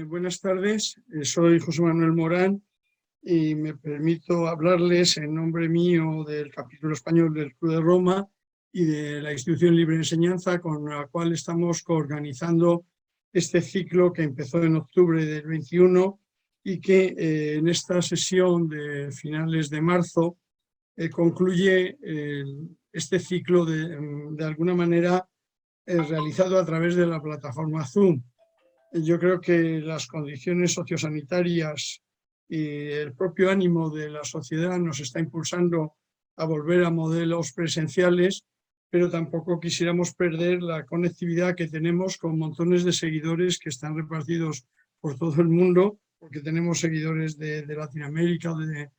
Buenas tardes. Soy José Manuel Morán y me permito hablarles en nombre mío del capítulo español del Club de Roma y de la Institución Libre de Enseñanza, con la cual estamos coorganizando este ciclo que empezó en octubre del 21 y que en esta sesión de finales de marzo concluye este ciclo de alguna manera realizado a través de la plataforma Zoom. Yo creo que las condiciones sociosanitarias y el propio ánimo de la sociedad nos está impulsando a volver a modelos presenciales, pero tampoco quisiéramos perder la conectividad que tenemos con montones de seguidores que están repartidos por todo el mundo, porque tenemos seguidores de Latinoamérica o de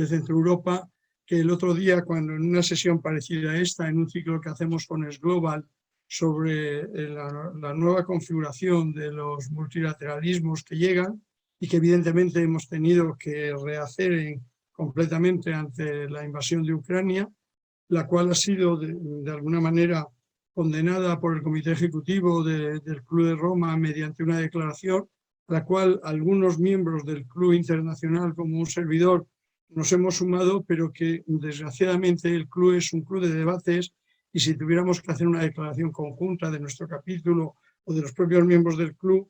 Centro Europa, que el otro día, cuando en una sesión parecida a esta, en un ciclo que hacemos con Esglobal, sobre la nueva configuración de los multilateralismos que llegan y que evidentemente hemos tenido que rehacer completamente ante la invasión de Ucrania, la cual ha sido de alguna manera condenada por el Comité Ejecutivo del Club de Roma mediante una declaración, la cual algunos miembros del Club Internacional, como un servidor, nos hemos sumado, pero que desgraciadamente el club es un club de debates. Y si tuviéramos que hacer una declaración conjunta de nuestro capítulo o de los propios miembros del club,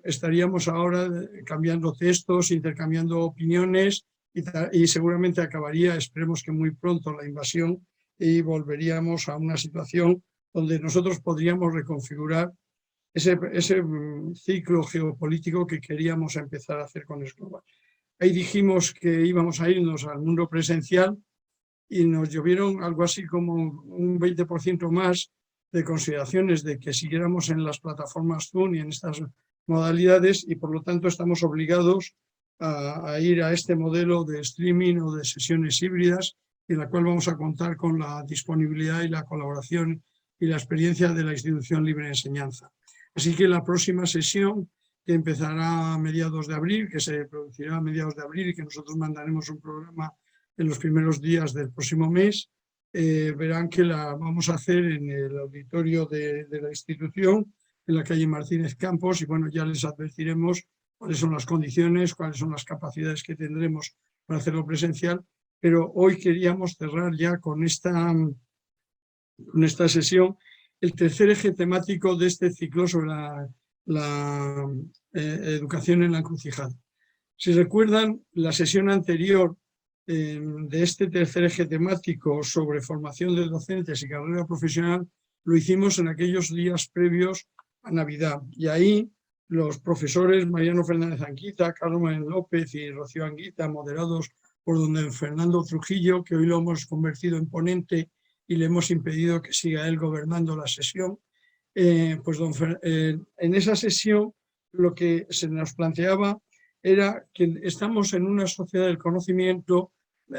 estaríamos ahora cambiando textos, intercambiando opiniones y seguramente acabaría, esperemos que muy pronto, la invasión y volveríamos a una situación donde nosotros podríamos reconfigurar ese ciclo geopolítico que queríamos empezar a hacer con Esglobal. Ahí dijimos que íbamos a irnos al mundo presencial y nos llovieron algo así como un 20% más de consideraciones de que siguiéramos en las plataformas Zoom y en estas modalidades, y por lo tanto estamos obligados a ir a este modelo de streaming o de sesiones híbridas, en la cual vamos a contar con la disponibilidad y la colaboración y la experiencia de la Institución Libre de Enseñanza. Así que la próxima sesión, que empezará a mediados de abril, que se producirá a mediados de abril y que nosotros mandaremos un programa en los primeros días del próximo mes, verán que la vamos a hacer en el auditorio de la institución, en la calle Martínez Campos, y bueno, ya les advertiremos cuáles son las condiciones, cuáles son las capacidades que tendremos para hacerlo presencial, pero hoy queríamos cerrar ya con esta sesión el tercer eje temático de este ciclo sobre la educación en la encrucijada. Si recuerdan, la sesión anterior de este tercer eje temático sobre formación de docentes y carrera profesional lo hicimos en aquellos días previos a Navidad, y ahí los profesores Mariano Fernández Anguita, Carmen López y Rocío Anguita, moderados por don Fernando Trujillo, que hoy lo hemos convertido en ponente y le hemos impedido que siga él gobernando la sesión, pues en esa sesión lo que se nos planteaba era que estamos en una sociedad del conocimiento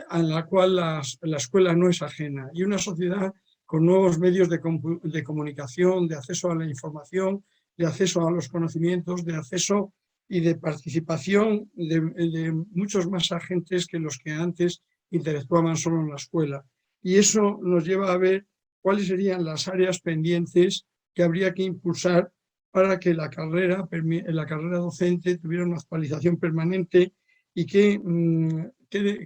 a la cual la escuela no es ajena, y una sociedad con nuevos medios de comunicación, de acceso a la información, de acceso a los conocimientos, de acceso y de participación de muchos más agentes que los que antes interactuaban solo en la escuela. Y eso nos lleva a ver cuáles serían las áreas pendientes que habría que impulsar para que la carrera docente tuviera una actualización permanente y que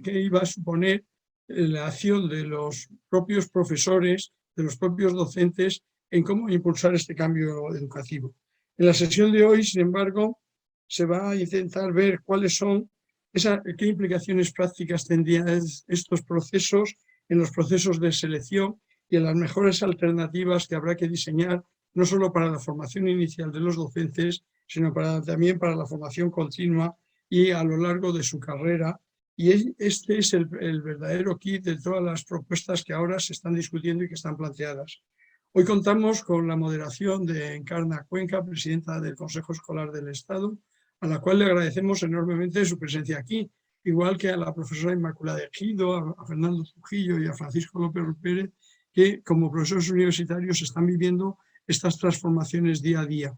iba a suponer la acción de los propios profesores, de los propios docentes, en cómo impulsar este cambio educativo. En la sesión de hoy, sin embargo, se va a intentar ver cuáles son, qué implicaciones prácticas tendrían estos procesos en los procesos de selección y en las mejores alternativas que habrá que diseñar, no solo para la formación inicial de los docentes, sino también para la formación continua y a lo largo de su carrera. Y este es el verdadero kit de todas las propuestas que ahora se están discutiendo y que están planteadas. Hoy contamos con la moderación de Encarna Cuenca, presidenta del Consejo Escolar del Estado, a la cual le agradecemos enormemente su presencia aquí, igual que a la profesora Inmaculada Ejido, a Fernando Trujillo y a Francisco López Pérez, que como profesores universitarios están viviendo estas transformaciones día a día.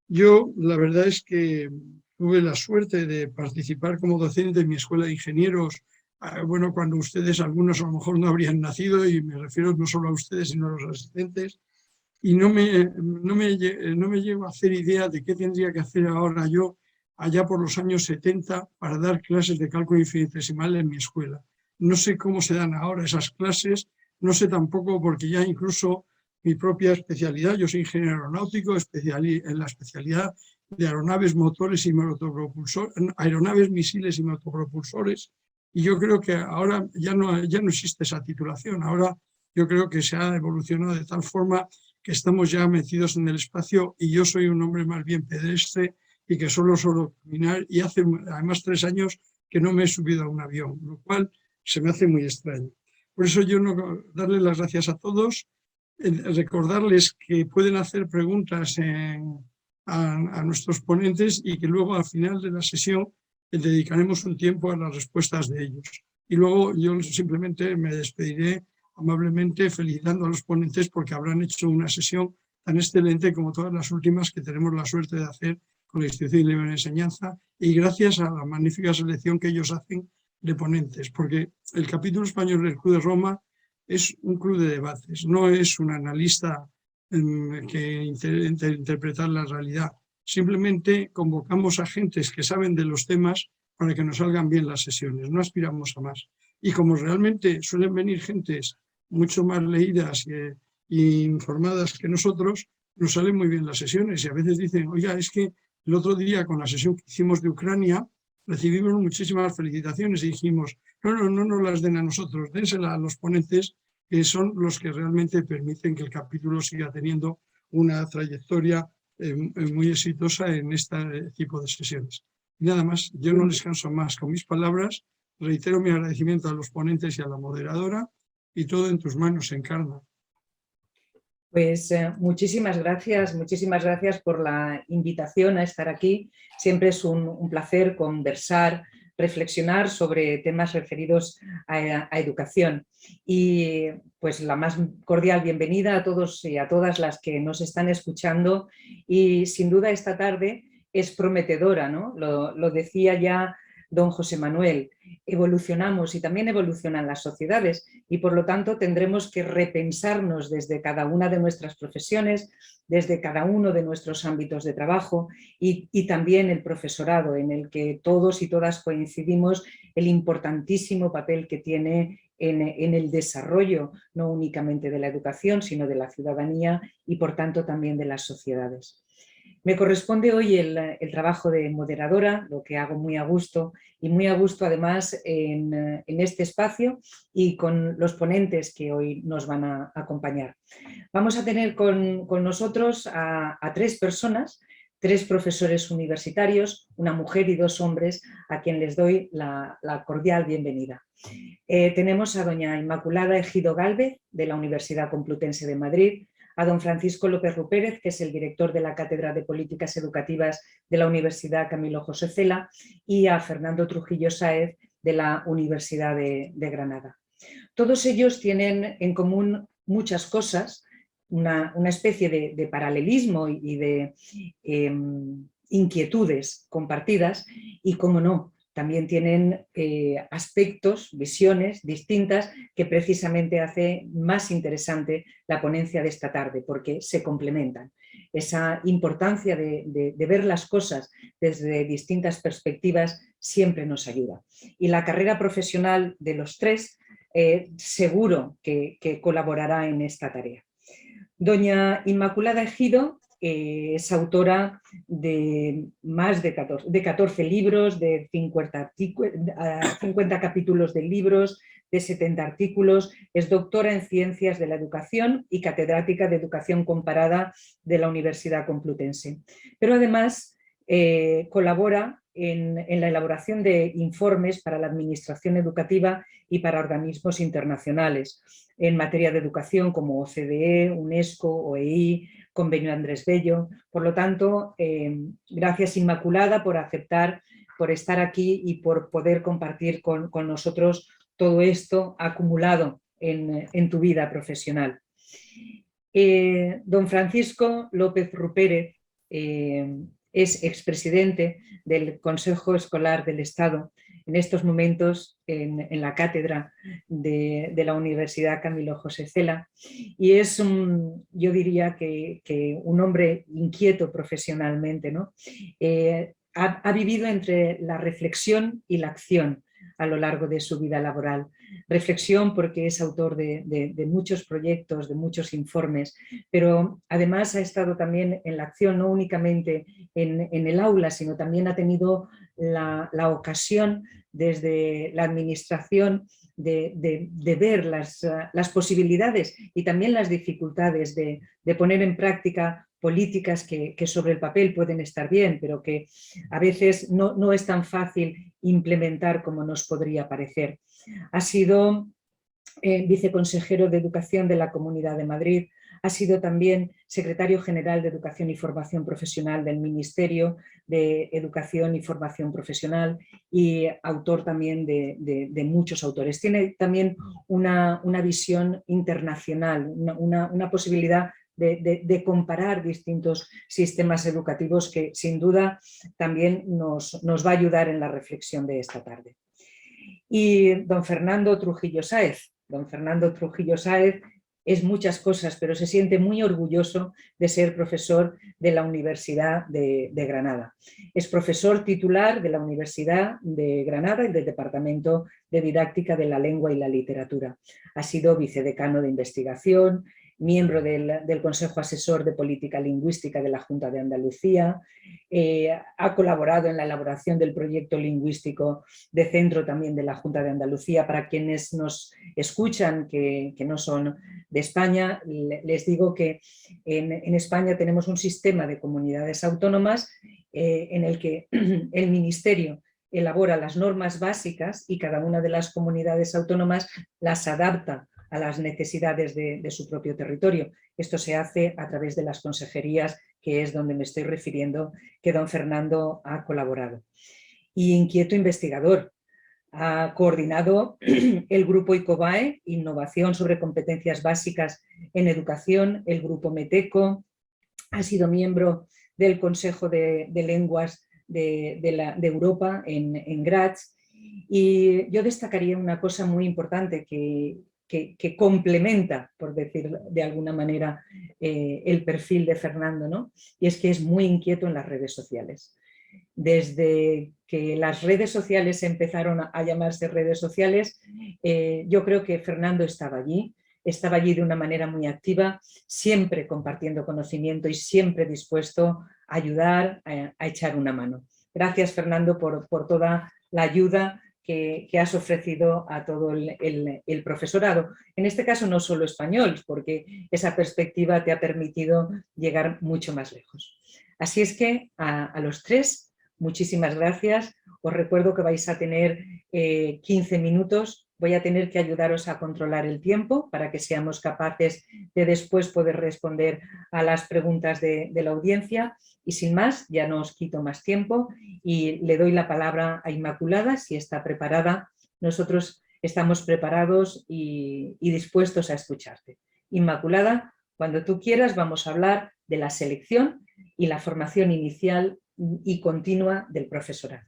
Yo, la verdad es que tuve la suerte de participar como docente en mi escuela de ingenieros, bueno, cuando ustedes, algunos a lo mejor no habrían nacido, y me refiero no solo a ustedes, sino a los asistentes, y no me llego a hacer idea de qué tendría que hacer ahora yo allá por los años 70 para dar clases de cálculo infinitesimal en mi escuela. No sé cómo se dan ahora esas clases, no sé tampoco porque ya incluso mi propia especialidad, yo soy ingeniero aeronáutico, en la especialidad de aeronaves motores y motopropulsores, aeronaves misiles y motopropulsores, y yo creo que ahora ya no existe esa titulación, ahora yo creo que se ha evolucionado de tal forma que estamos ya metidos en el espacio y yo soy un hombre más bien pedestre y que solo suelo caminar, y hace además 3 años que no me he subido a un avión, lo cual se me hace muy extraño. Por eso yo darle las gracias a todos, recordarles que pueden hacer preguntas a nuestros ponentes y que luego al final de la sesión dedicaremos un tiempo a las respuestas de ellos. Y luego yo simplemente me despediré amablemente felicitando a los ponentes porque habrán hecho una sesión tan excelente como todas las últimas que tenemos la suerte de hacer con la Institución Libre de Enseñanza, y gracias a la magnífica selección que ellos hacen de ponentes, porque el capítulo español del Club de Roma es un club de debates, no es un analista que interpretar la realidad. Simplemente convocamos a gentes que saben de los temas para que nos salgan bien las sesiones, no aspiramos a más. Y como realmente suelen venir gentes mucho más leídas e informadas que nosotros, nos salen muy bien las sesiones y a veces dicen, oiga, es que el otro día con la sesión que hicimos de Ucrania recibimos muchísimas felicitaciones y dijimos, no las den a nosotros, dénsela a los ponentes, que son los que realmente permiten que el capítulo siga teniendo una trayectoria muy exitosa en este tipo de sesiones. Y nada más, yo no les canso más con mis palabras, reitero mi agradecimiento a los ponentes y a la moderadora, y todo en tus manos, Encarna. Pues muchísimas gracias por la invitación a estar aquí. Siempre es un placer conversar, reflexionar sobre temas referidos a educación. Y pues la más cordial bienvenida a todos y a todas las que nos están escuchando, y sin duda esta tarde es prometedora, ¿no? Lo decía ya don José Manuel, evolucionamos y también evolucionan las sociedades, y por lo tanto tendremos que repensarnos desde cada una de nuestras profesiones, desde cada uno de nuestros ámbitos de trabajo, y también el profesorado, en el que todos y todas coincidimos el importantísimo papel que tiene en el desarrollo no únicamente de la educación, sino de la ciudadanía y por tanto también de las sociedades. Me corresponde hoy el trabajo de moderadora, lo que hago muy a gusto, y muy a gusto además en este espacio y con los ponentes que hoy nos van a acompañar. Vamos a tener con nosotros a 3 personas, 3 profesores universitarios, una mujer y 2 hombres, a quien les doy la cordial bienvenida. Tenemos a doña Inmaculada Ejido Gálvez, de la Universidad Complutense de Madrid, a don Francisco López Rupérez, que es el director de la Cátedra de Políticas Educativas de la Universidad Camilo José Cela, y a Fernando Trujillo Sáez, de la Universidad de Granada. Todos ellos tienen en común muchas cosas, una especie de paralelismo y de inquietudes compartidas, y, cómo no, también tienen aspectos, visiones distintas que precisamente hace más interesante la ponencia de esta tarde, porque se complementan. Esa importancia de ver las cosas desde distintas perspectivas siempre nos ayuda. Y la carrera profesional de los 3 seguro que colaborará en esta tarea. Doña Inmaculada Ejido es autora de más de 14 libros, de 50 capítulos de libros, de 70 artículos, es doctora en Ciencias de la Educación y catedrática de Educación Comparada de la Universidad Complutense. Pero además colabora en la elaboración de informes para la administración educativa y para organismos internacionales en materia de educación como OCDE, UNESCO, OEI, Convenio Andrés Bello. Por lo tanto, gracias Inmaculada por aceptar, por estar aquí y por poder compartir con nosotros todo esto acumulado en tu vida profesional. Don Francisco López Rupérez es expresidente del Consejo Escolar del Estado, en estos momentos en la cátedra de la Universidad Camilo José Cela, y es yo diría que un hombre inquieto profesionalmente, ¿no? ha vivido entre la reflexión y la acción a lo largo de su vida laboral. Reflexión porque es autor de muchos proyectos, de muchos informes, pero además ha estado también en la acción, no únicamente en el aula, sino también ha tenido la ocasión desde la administración de ver las posibilidades y también las dificultades de poner en práctica políticas que sobre el papel pueden estar bien, pero que a veces no es tan fácil implementar como nos podría parecer. Ha sido viceconsejero de Educación de la Comunidad de Madrid, ha sido también secretario general de Educación y Formación Profesional del Ministerio de Educación y Formación Profesional y autor también de muchos autores. Tiene también una visión internacional, una posibilidad de comparar distintos sistemas educativos que sin duda también nos va a ayudar en la reflexión de esta tarde. Y don Fernando Trujillo Sáez. Don Fernando Trujillo Sáez es muchas cosas, pero se siente muy orgulloso de ser profesor de la Universidad de Granada. Es profesor titular de la Universidad de Granada y del Departamento de Didáctica de la Lengua y la Literatura. Ha sido vicedecano de investigación, miembro del Consejo Asesor de Política Lingüística de la Junta de Andalucía, ha colaborado en la elaboración del proyecto lingüístico de centro también de la Junta de Andalucía. Para quienes nos escuchan que no son de España, les digo que en España tenemos un sistema de comunidades autónomas en el que el Ministerio elabora las normas básicas y cada una de las comunidades autónomas las adapta a las necesidades de su propio territorio. Esto se hace a través de las consejerías, que es donde me estoy refiriendo, que don Fernando ha colaborado. Y inquieto investigador. Ha coordinado el grupo ICOBAE, Innovación sobre Competencias Básicas en Educación, el grupo METECO, ha sido miembro del Consejo de Lenguas de Europa en Graz, y yo destacaría una cosa muy importante que complementa, por decir de alguna manera, el perfil de Fernando, ¿no? Y es que es muy inquieto en las redes sociales. Desde que las redes sociales empezaron a llamarse redes sociales, yo creo que Fernando estaba allí de una manera muy activa, siempre compartiendo conocimiento y siempre dispuesto a ayudar, a echar una mano. Gracias, Fernando, por toda la ayuda que has ofrecido a todo el profesorado. En este caso no solo español, porque esa perspectiva te ha permitido llegar mucho más lejos. Así es que a los tres, muchísimas gracias. Os recuerdo que vais a tener 15 minutos. Voy a tener que ayudaros a controlar el tiempo para que seamos capaces de después poder responder a las preguntas de la audiencia. Y sin más, ya no os quito más tiempo y le doy la palabra a Inmaculada, si está preparada. Nosotros estamos preparados y dispuestos a escucharte. Inmaculada, cuando tú quieras vamos a hablar de la selección y la formación inicial y continua del profesorado.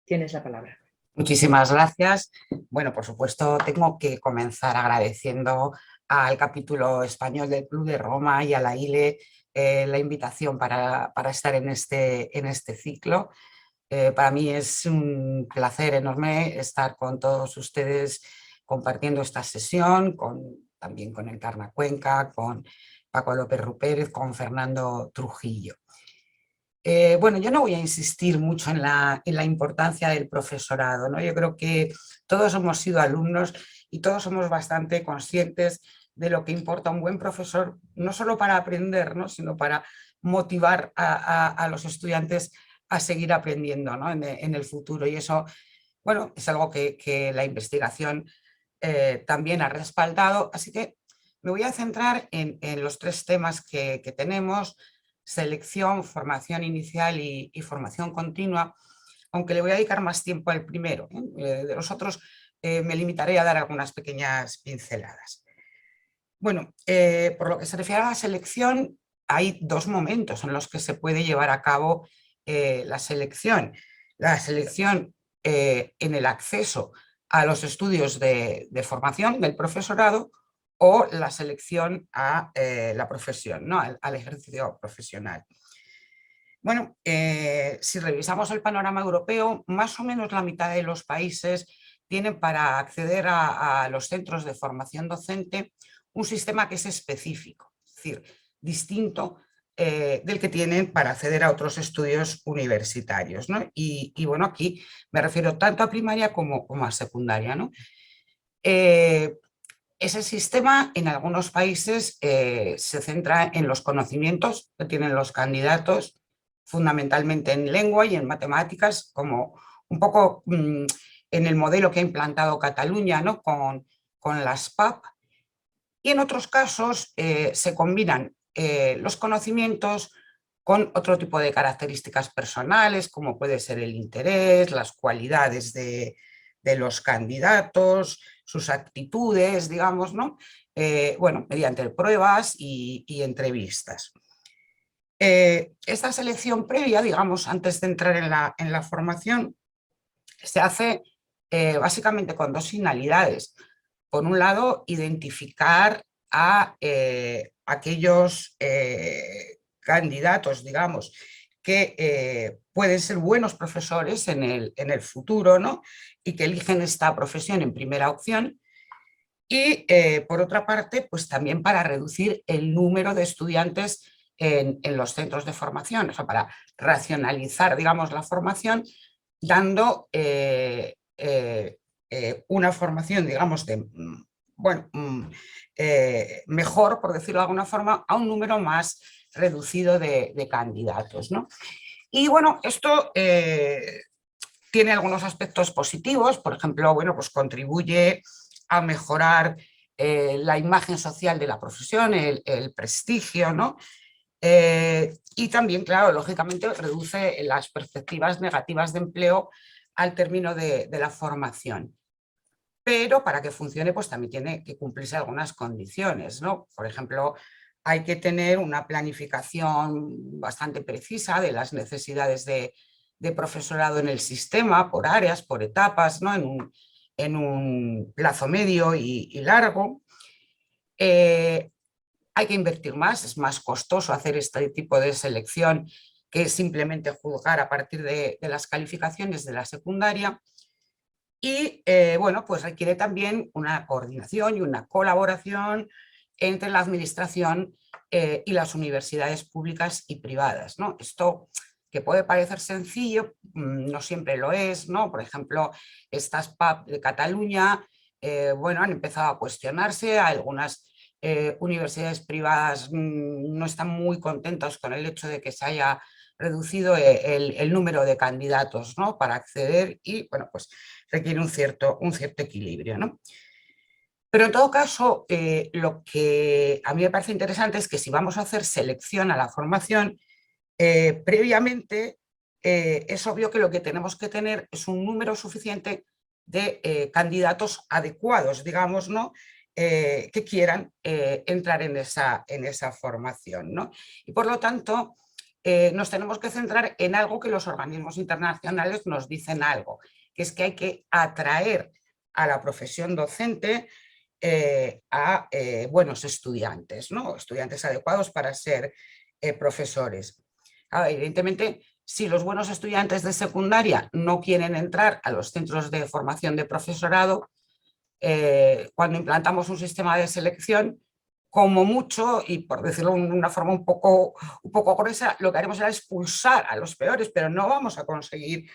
Tienes la palabra. Muchísimas gracias. Bueno, por supuesto, tengo que comenzar agradeciendo al capítulo español del Club de Roma y a la ILE la invitación para estar en este ciclo. Para mí es un placer enorme estar con todos ustedes compartiendo esta sesión, también con Encarna Cuenca, con Paco López Rupérez, con Fernando Trujillo. Bueno, yo no voy a insistir mucho en la importancia del profesorado, ¿no? Yo creo que todos hemos sido alumnos y todos somos bastante conscientes de lo que importa un buen profesor, no solo para aprender, ¿no? Sino para motivar a los estudiantes a seguir aprendiendo, ¿no? en el futuro. Y eso, bueno, es algo que la investigación también ha respaldado. Así que me voy a centrar en los tres temas que tenemos: selección, formación inicial y formación continua, aunque le voy a dedicar más tiempo al primero. De los otros me limitaré a dar algunas pequeñas pinceladas. Bueno, por lo que se refiere a la selección, hay dos momentos en los que se puede llevar a cabo la selección. La selección en el acceso a los estudios de formación del profesorado, o la selección a la profesión, ¿no? al ejercicio profesional. Bueno, si revisamos el panorama europeo, más o menos la mitad de los países tienen para acceder a los centros de formación docente un sistema que es específico, es decir, distinto del que tienen para acceder a otros estudios universitarios, ¿no? Bueno, aquí me refiero tanto a primaria como a secundaria, ¿no? Ese sistema en algunos países se centra en los conocimientos que tienen los candidatos, fundamentalmente en lengua y en matemáticas, como un poco en el modelo que ha implantado Cataluña, ¿no? con las PAP. Y en otros casos se combinan los conocimientos con otro tipo de características personales, como puede ser el interés, las cualidades de los candidatos, sus actitudes, digamos, ¿no? Bueno, mediante pruebas y entrevistas. Esta selección previa, digamos, antes de entrar en la formación, se hace básicamente con dos finalidades. Por un lado, identificar a aquellos candidatos, digamos, que pueden ser buenos profesores en el futuro, ¿no? Y que eligen esta profesión en primera opción. Y por otra parte, pues también para reducir el número de estudiantes en los centros de formación, o sea, para racionalizar, digamos, la formación, dando una formación, digamos, bueno, mejor, por decirlo de alguna forma, a un número más reducido de candidatos, ¿no? Y bueno, esto tiene algunos aspectos positivos, por ejemplo, bueno, pues contribuye a mejorar la imagen social de la profesión, el prestigio, ¿no? Y también, claro, lógicamente reduce las perspectivas negativas de empleo al término de la formación. Pero para que funcione, pues también tiene que cumplirse algunas condiciones, ¿no? Por ejemplo, hay que tener una planificación bastante precisa de las necesidades de profesorado en el sistema, por áreas, por etapas, ¿no? En un plazo medio y largo. Hay que invertir más, es más costoso hacer este tipo de selección que simplemente juzgar a partir de las calificaciones de la secundaria. Y bueno, pues requiere también una coordinación y una colaboración entre la administración y las universidades públicas y privadas, ¿no? Esto que puede parecer sencillo, no siempre lo es, ¿no? Por ejemplo, estas PAP de Cataluña, bueno, han empezado a cuestionarse, algunas universidades privadas no están muy contentas con el hecho de que se haya reducido el número de candidatos, ¿no? Para acceder y, bueno, pues requiere un cierto equilibrio, ¿no? Pero en todo caso, lo que a mí me parece interesante es que si vamos a hacer selección a la formación, previamente es obvio que lo que tenemos que tener es un número suficiente de candidatos adecuados, digamos, ¿no? Que quieran entrar en esa formación, ¿no? Y por lo tanto, nos tenemos que centrar en algo que los organismos internacionales nos dicen algo, que es que hay que atraer a la profesión docente a buenos estudiantes, ¿no? Estudiantes adecuados para ser profesores. Evidentemente, si los buenos estudiantes de secundaria no quieren entrar a los centros de formación de profesorado, cuando implantamos un sistema de selección, como mucho, y por decirlo de una forma un poco gruesa, lo que haremos será expulsar a los peores, pero no vamos a conseguir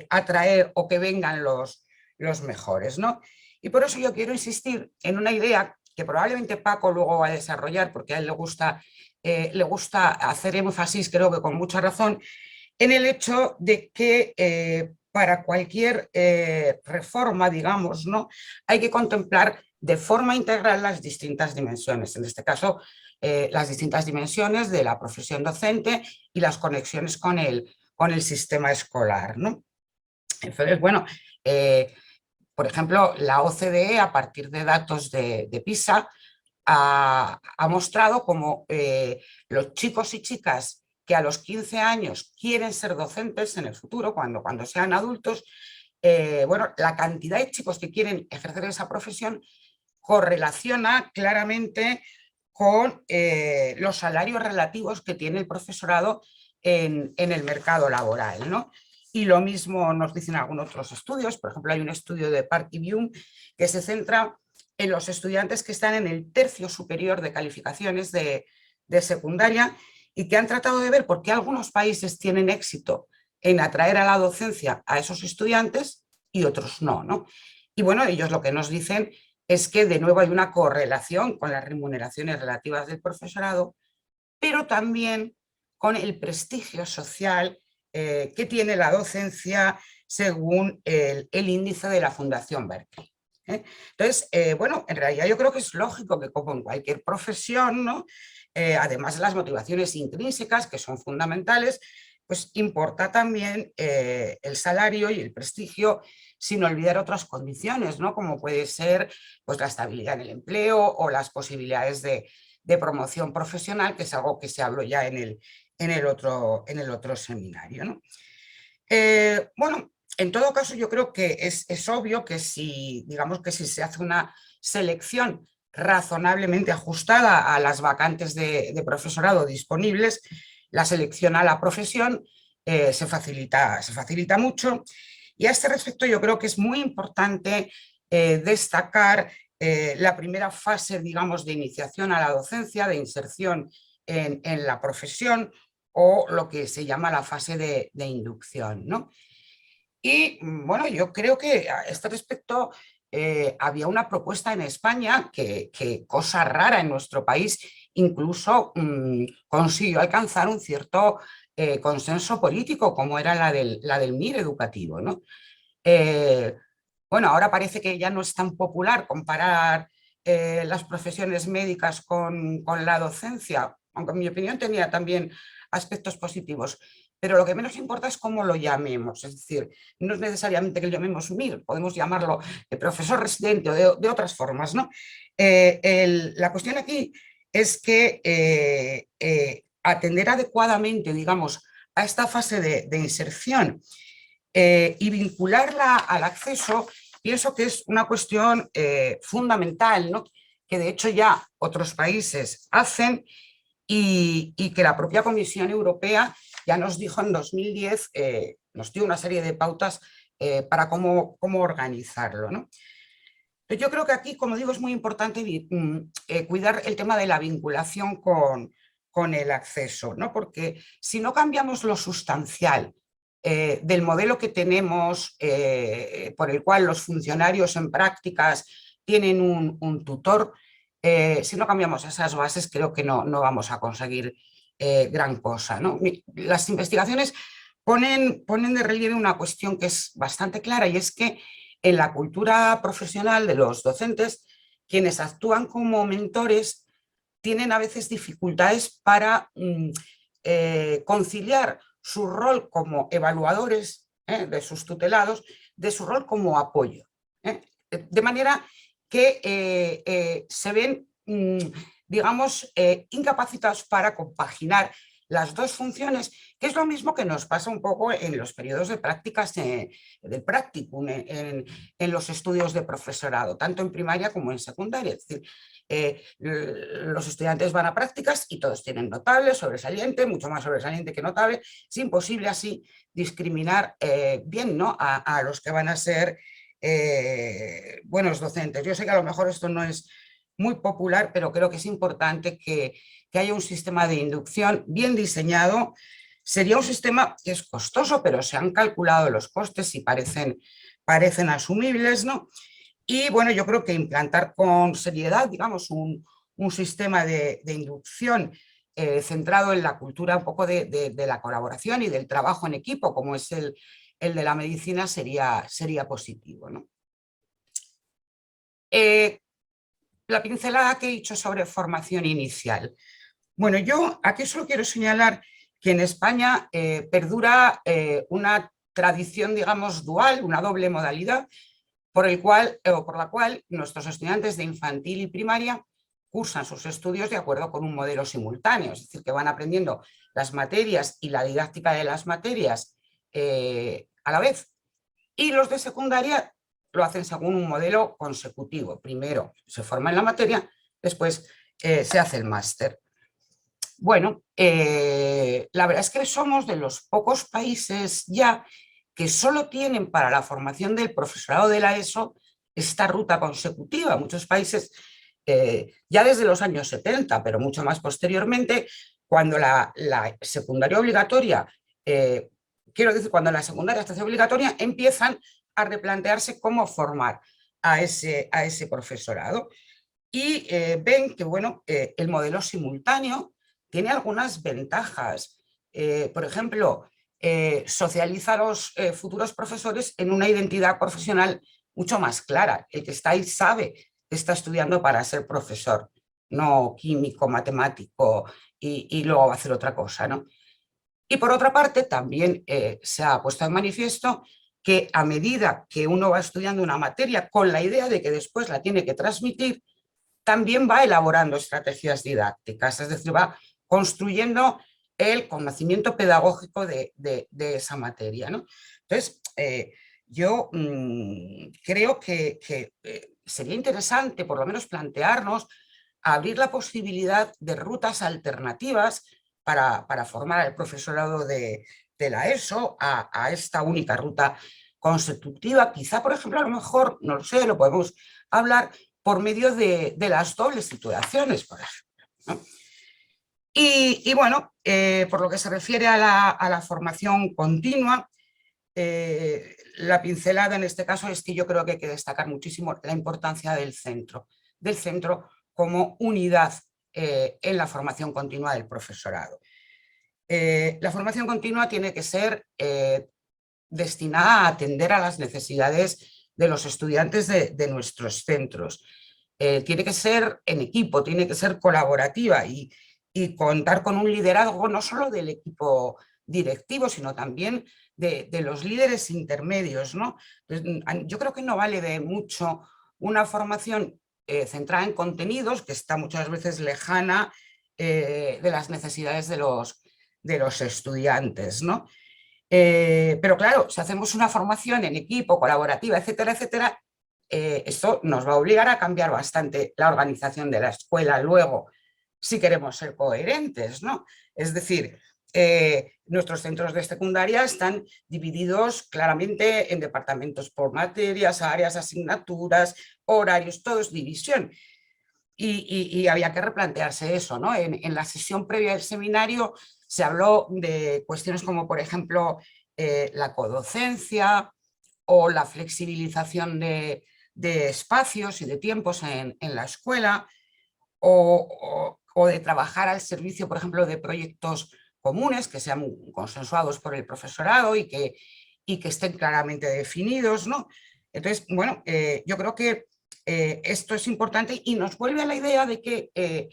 atraer o que vengan los mejores, ¿no? Y por eso yo quiero insistir en una idea que probablemente Paco luego va a desarrollar, porque a él le gusta hacer énfasis, creo que con mucha razón, en el hecho de que para cualquier reforma, digamos, ¿no? Hay que contemplar de forma integral las distintas dimensiones, en este caso las distintas dimensiones de la profesión docente y las conexiones con el sistema escolar, ¿no? Entonces, bueno, por ejemplo, la OCDE, a partir de datos de PISA, ha mostrado como los chicos y chicas que a los 15 años quieren ser docentes en el futuro, cuando sean adultos, bueno, la cantidad de chicos que quieren ejercer esa profesión correlaciona claramente con los salarios relativos que tiene el profesorado en el mercado laboral, ¿no? Y lo mismo nos dicen algunos otros estudios. Por ejemplo, hay un estudio de Park y Byung que se centra en los estudiantes que están en el tercio superior de calificaciones de secundaria y que han tratado de ver por qué algunos países tienen éxito en atraer a la docencia a esos estudiantes y otros no, ¿no? Y bueno, ellos lo que nos dicen es que de nuevo hay una correlación con las remuneraciones relativas del profesorado, pero también con el prestigio social que tiene la docencia según el índice de la Fundación Berkeley. Entonces, bueno, en realidad yo creo que es lógico que como en cualquier profesión, ¿no? Además de las motivaciones intrínsecas que son fundamentales, pues importa también el salario y el prestigio, sin olvidar otras condiciones, ¿no? Como puede ser pues, la estabilidad en el empleo o las posibilidades de promoción profesional, que es algo que se habló ya en el otro seminario, ¿no? Bueno, en todo caso yo creo que es obvio que si, digamos que si se hace una selección razonablemente ajustada a las vacantes de profesorado disponibles, la selección a la profesión se facilita mucho. Y a este respecto yo creo que es muy importante destacar la primera fase, digamos, de iniciación a la docencia, de inserción en la profesión, o lo que se llama la fase de inducción, ¿no? Y bueno, yo creo que a este respecto había una propuesta en España que cosa rara en nuestro país, incluso consiguió alcanzar un cierto consenso político, como era la del MIR educativo, ¿no? Bueno, ahora parece que ya no es tan popular comparar las profesiones médicas con la docencia, aunque en mi opinión tenía también aspectos positivos, pero lo que menos importa es cómo lo llamemos, es decir, no es necesariamente que lo llamemos MIR, podemos llamarlo profesor residente o de otras formas, ¿no? La cuestión aquí es que atender adecuadamente, digamos, a esta fase de inserción y vincularla al acceso, pienso que es una cuestión fundamental, ¿no? Que de hecho ya otros países hacen y que la propia Comisión Europea ya nos dijo en 2010, nos dio una serie de pautas para cómo organizarlo, ¿no? Yo creo que aquí, como digo, es muy importante cuidar el tema de la vinculación con el acceso, ¿no? Porque si no cambiamos lo sustancial del modelo que tenemos, por el cual los funcionarios en prácticas tienen un tutor, si no cambiamos esas bases, creo que no vamos a conseguir gran cosa, ¿no? Las investigaciones ponen de relieve una cuestión que es bastante clara, y es que en la cultura profesional de los docentes, quienes actúan como mentores tienen a veces dificultades para conciliar su rol como evaluadores de sus tutelados, de su rol como apoyo. De manera que se ven, digamos, incapacitados para compaginar las dos funciones, que es lo mismo que nos pasa un poco en los periodos de prácticas del practicum, en los estudios de profesorado, tanto en primaria como en secundaria. Es decir, los estudiantes van a prácticas y todos tienen notable, sobresaliente, mucho más sobresaliente que notable. Es imposible así discriminar bien, ¿no? a los que van a ser buenos docentes. Yo sé que a lo mejor esto no es muy popular, pero creo que es importante que haya un sistema de inducción bien diseñado. Sería un sistema que es costoso, pero se han calculado los costes y parecen asumibles, ¿no? Y bueno, yo creo que implantar con seriedad, digamos, un sistema de inducción centrado en la cultura un poco de la colaboración y del trabajo en equipo, como es el de la medicina, sería positivo, ¿no? La pincelada que he dicho sobre formación inicial. Bueno, yo aquí solo quiero señalar que en España perdura una tradición, digamos, dual, una doble modalidad, por la cual nuestros estudiantes de infantil y primaria cursan sus estudios de acuerdo con un modelo simultáneo, es decir, que van aprendiendo las materias y la didáctica de las materias a la vez. Y los de secundaria lo hacen según un modelo consecutivo. Primero se forma en la materia, después se hace el máster. Bueno, la verdad es que somos de los pocos países ya que solo tienen para la formación del profesorado de la ESO esta ruta consecutiva. Muchos países ya desde los años 70, pero mucho más posteriormente, cuando la secundaria obligatoria, quiero decir, cuando la secundaria está obligatoria, empiezan a replantearse cómo formar a ese profesorado y ven que bueno, el modelo simultáneo tiene algunas ventajas. Por ejemplo, socializa a los futuros profesores en una identidad profesional mucho más clara. El que está ahí sabe que está estudiando para ser profesor, no químico, matemático y luego va a hacer otra cosa, ¿no? Y por otra parte, también se ha puesto en manifiesto que a medida que uno va estudiando una materia con la idea de que después la tiene que transmitir, también va elaborando estrategias didácticas, es decir, va construyendo el conocimiento pedagógico de esa materia, ¿no? Entonces, yo creo que sería interesante por lo menos plantearnos abrir la posibilidad de rutas alternativas para formar al profesorado de la ESO a esta única ruta consecutiva. Quizá, por ejemplo, a lo mejor, no lo sé, lo podemos hablar por medio de las dobles titulaciones, por ejemplo, ¿no? Y bueno, por lo que se refiere a la formación continua, la pincelada en este caso es que yo creo que hay que destacar muchísimo la importancia del centro como unidad en la formación continua del profesorado. La formación continua tiene que ser destinada a atender a las necesidades de los estudiantes de nuestros centros. Tiene que ser en equipo, tiene que ser colaborativa y contar con un liderazgo no solo del equipo directivo, sino también de los líderes intermedios, ¿no? Yo creo que no vale de mucho una formación centrada en contenidos, que está muchas veces lejana de las necesidades de los estudiantes, ¿no? Pero claro, si hacemos una formación en equipo, colaborativa, etcétera, etcétera, esto nos va a obligar a cambiar bastante la organización de la escuela luego, si queremos ser coherentes, ¿no? Es decir, nuestros centros de secundaria están divididos claramente en departamentos por materias, áreas, asignaturas, horarios, todo es división. Y había que replantearse eso, ¿no? En la sesión previa del seminario se habló de cuestiones como, por ejemplo, la codocencia o la flexibilización de espacios y de tiempos en la escuela, o de trabajar al servicio, por ejemplo, de proyectos comunes que sean consensuados por el profesorado y que estén claramente definidos, ¿no? Entonces, bueno, yo creo que esto es importante y nos vuelve a la idea de que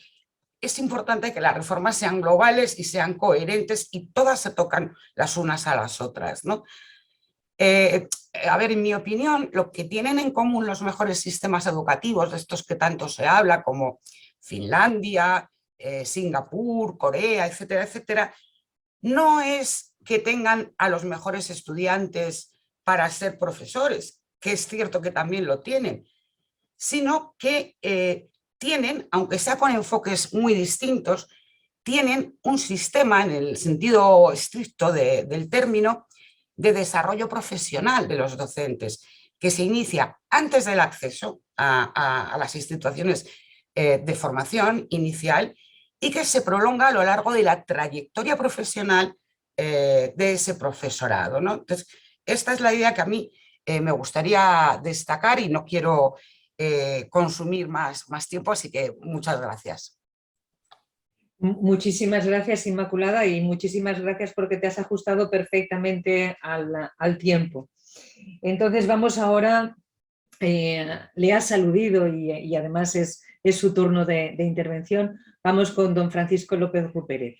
es importante que las reformas sean globales y sean coherentes y todas se tocan las unas a las otras, ¿no? A ver, en mi opinión, lo que tienen en común los mejores sistemas educativos, de estos que tanto se habla, como Finlandia, Singapur, Corea, etcétera, etcétera, no es que tengan a los mejores estudiantes para ser profesores, que es cierto que también lo tienen, sino que tienen, aunque sea con enfoques muy distintos, tienen un sistema, en el sentido estricto del término, de desarrollo profesional de los docentes, que se inicia antes del acceso a las instituciones de formación inicial y que se prolonga a lo largo de la trayectoria profesional de ese profesorado, ¿no? Entonces, esta es la idea que a mí me gustaría destacar y no quiero consumir más tiempo, así que muchas gracias. Muchísimas gracias, Inmaculada, y muchísimas gracias porque te has ajustado perfectamente al tiempo. Entonces vamos ahora, le has aludido y además es su turno de intervención. Vamos con don Francisco López Rupérez.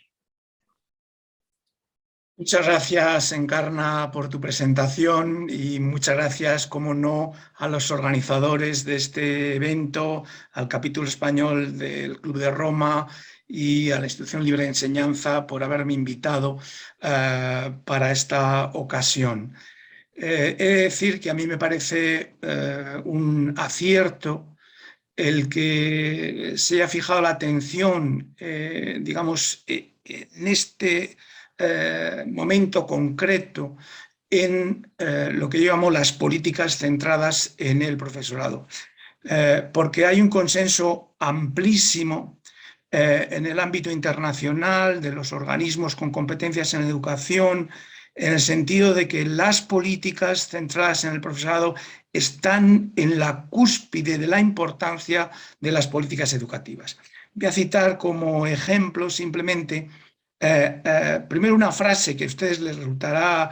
Muchas gracias, Encarna, por tu presentación y muchas gracias, como no, a los organizadores de este evento, al capítulo español del Club de Roma y a la Institución Libre de Enseñanza por haberme invitado para esta ocasión. He de decir que a mí me parece un acierto el que se haya fijado la atención, digamos, en este momento concreto en lo que yo llamo las políticas centradas en el profesorado. Porque hay un consenso amplísimo en el ámbito internacional de los organismos con competencias en educación, en el sentido de que las políticas centradas en el profesorado están en la cúspide de la importancia de las políticas educativas. Voy a citar como ejemplo simplemente, primero una frase que a ustedes les resultará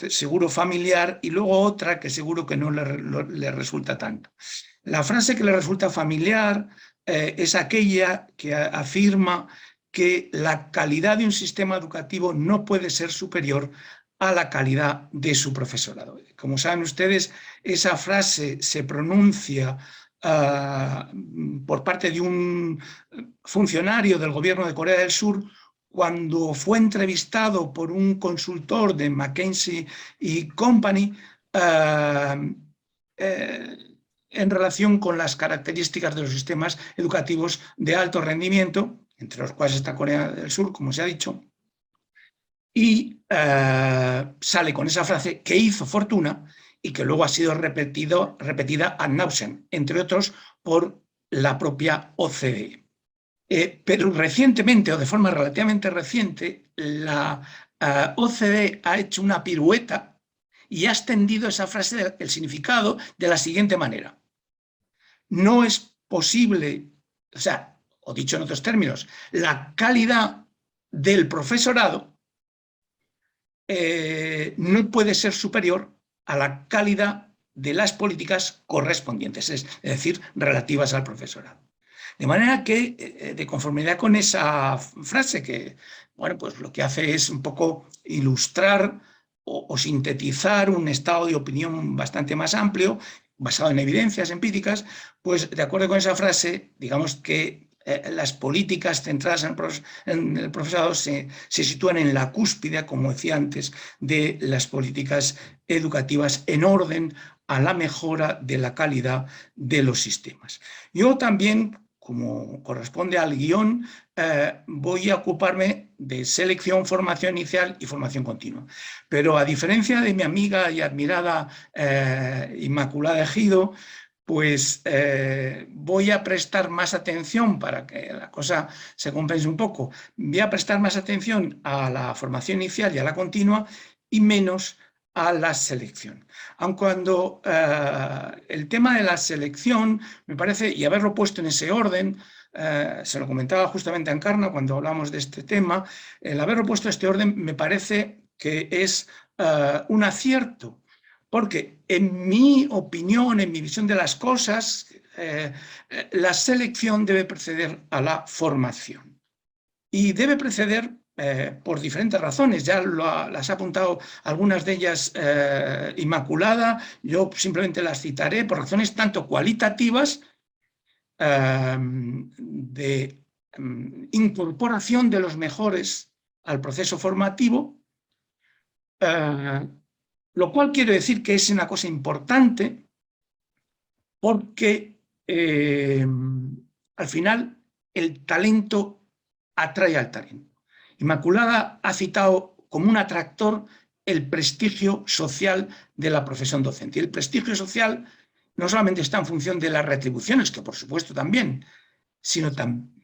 seguro familiar y luego otra que seguro que no les resulta tanto. La frase que le resulta familiar es aquella que afirma que la calidad de un sistema educativo no puede ser superior a la calidad de su profesorado. Como saben ustedes, esa frase se pronuncia por parte de un funcionario del gobierno de Corea del Sur cuando fue entrevistado por un consultor de McKinsey y Company en relación con las características de los sistemas educativos de alto rendimiento, entre los cuales está Corea del Sur, como se ha dicho, y sale con esa frase que hizo fortuna y que luego ha sido repetida ad nauseam, entre otros por la propia OCDE. Pero recientemente, o de forma relativamente reciente, la OCDE ha hecho una pirueta y ha extendido esa frase, el significado, de la siguiente manera. No es posible, o dicho en otros términos, la calidad del profesorado no puede ser superior a la calidad de las políticas correspondientes, es decir, relativas al profesorado. De manera que, de conformidad con esa frase, que bueno, pues lo que hace es un poco ilustrar o sintetizar un estado de opinión bastante más amplio, basado en evidencias empíricas, pues de acuerdo con esa frase, digamos que las políticas centradas en el profesorado se sitúan en la cúspide, como decía antes, de las políticas educativas en orden a la mejora de la calidad de los sistemas. Yo también, como corresponde al guión, voy a ocuparme de selección, formación inicial y formación continua. Pero a diferencia de mi amiga y admirada Inmaculada Ejido, pues voy a prestar más atención, para que la cosa se compense un poco, voy a prestar más atención a la formación inicial y a la continua y menos a la selección. Aun cuando el tema de la selección me parece, y haberlo puesto en ese orden, se lo comentaba justamente a Encarna cuando hablamos de este tema, el haberlo puesto en este orden me parece que es un acierto, porque en mi opinión, en mi visión de las cosas, la selección debe preceder a la formación. Y debe preceder por diferentes razones, ya las ha apuntado algunas de ellas Inmaculada, yo simplemente las citaré por razones tanto cualitativas de incorporación de los mejores al proceso formativo, lo cual quiero decir que es una cosa importante porque al final el talento atrae al talento. Inmaculada ha citado como un atractor el prestigio social de la profesión docente. Y el prestigio social no solamente está en función de las retribuciones, que por supuesto también, sino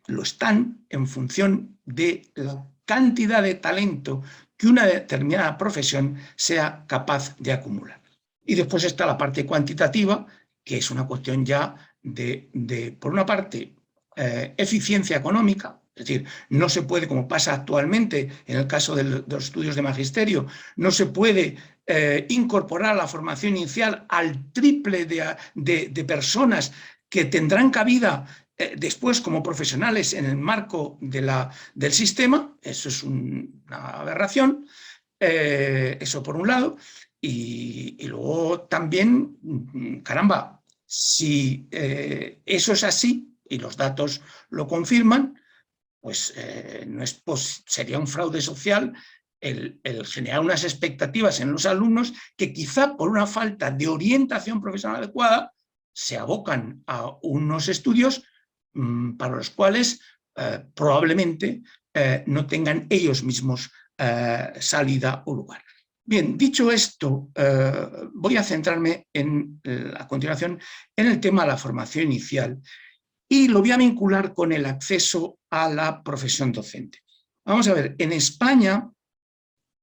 lo están en función de la cantidad de talento que una determinada profesión sea capaz de acumular. Y después está la parte cuantitativa, que es una cuestión ya de por una parte, eficiencia económica, es decir, no se puede, como pasa actualmente en el caso de los estudios de magisterio, no se puede incorporar a la formación inicial al triple de personas que tendrán cabida después como profesionales en el marco del sistema. Eso es una aberración, eso por un lado, y luego también, caramba, si eso es así, y los datos lo confirman, pues sería un fraude social el generar unas expectativas en los alumnos que quizá por una falta de orientación profesional adecuada se abocan a unos estudios para los cuales probablemente no tengan ellos mismos salida o lugar. Bien, dicho esto, voy a centrarme a continuación en el tema de la formación inicial y lo voy a vincular con el acceso a la profesión docente. Vamos a ver, en España,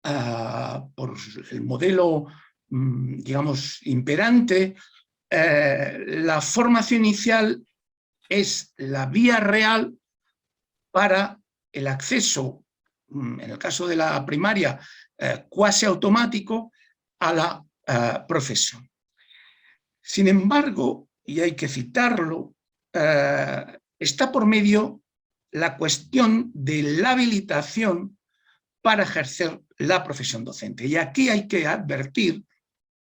por el modelo, digamos, imperante, la formación inicial es la vía real para el acceso, en el caso de la primaria, cuasi automático a la profesión. Sin embargo, y hay que citarlo, está por medio la cuestión de la habilitación para ejercer la profesión docente. Y aquí hay que advertir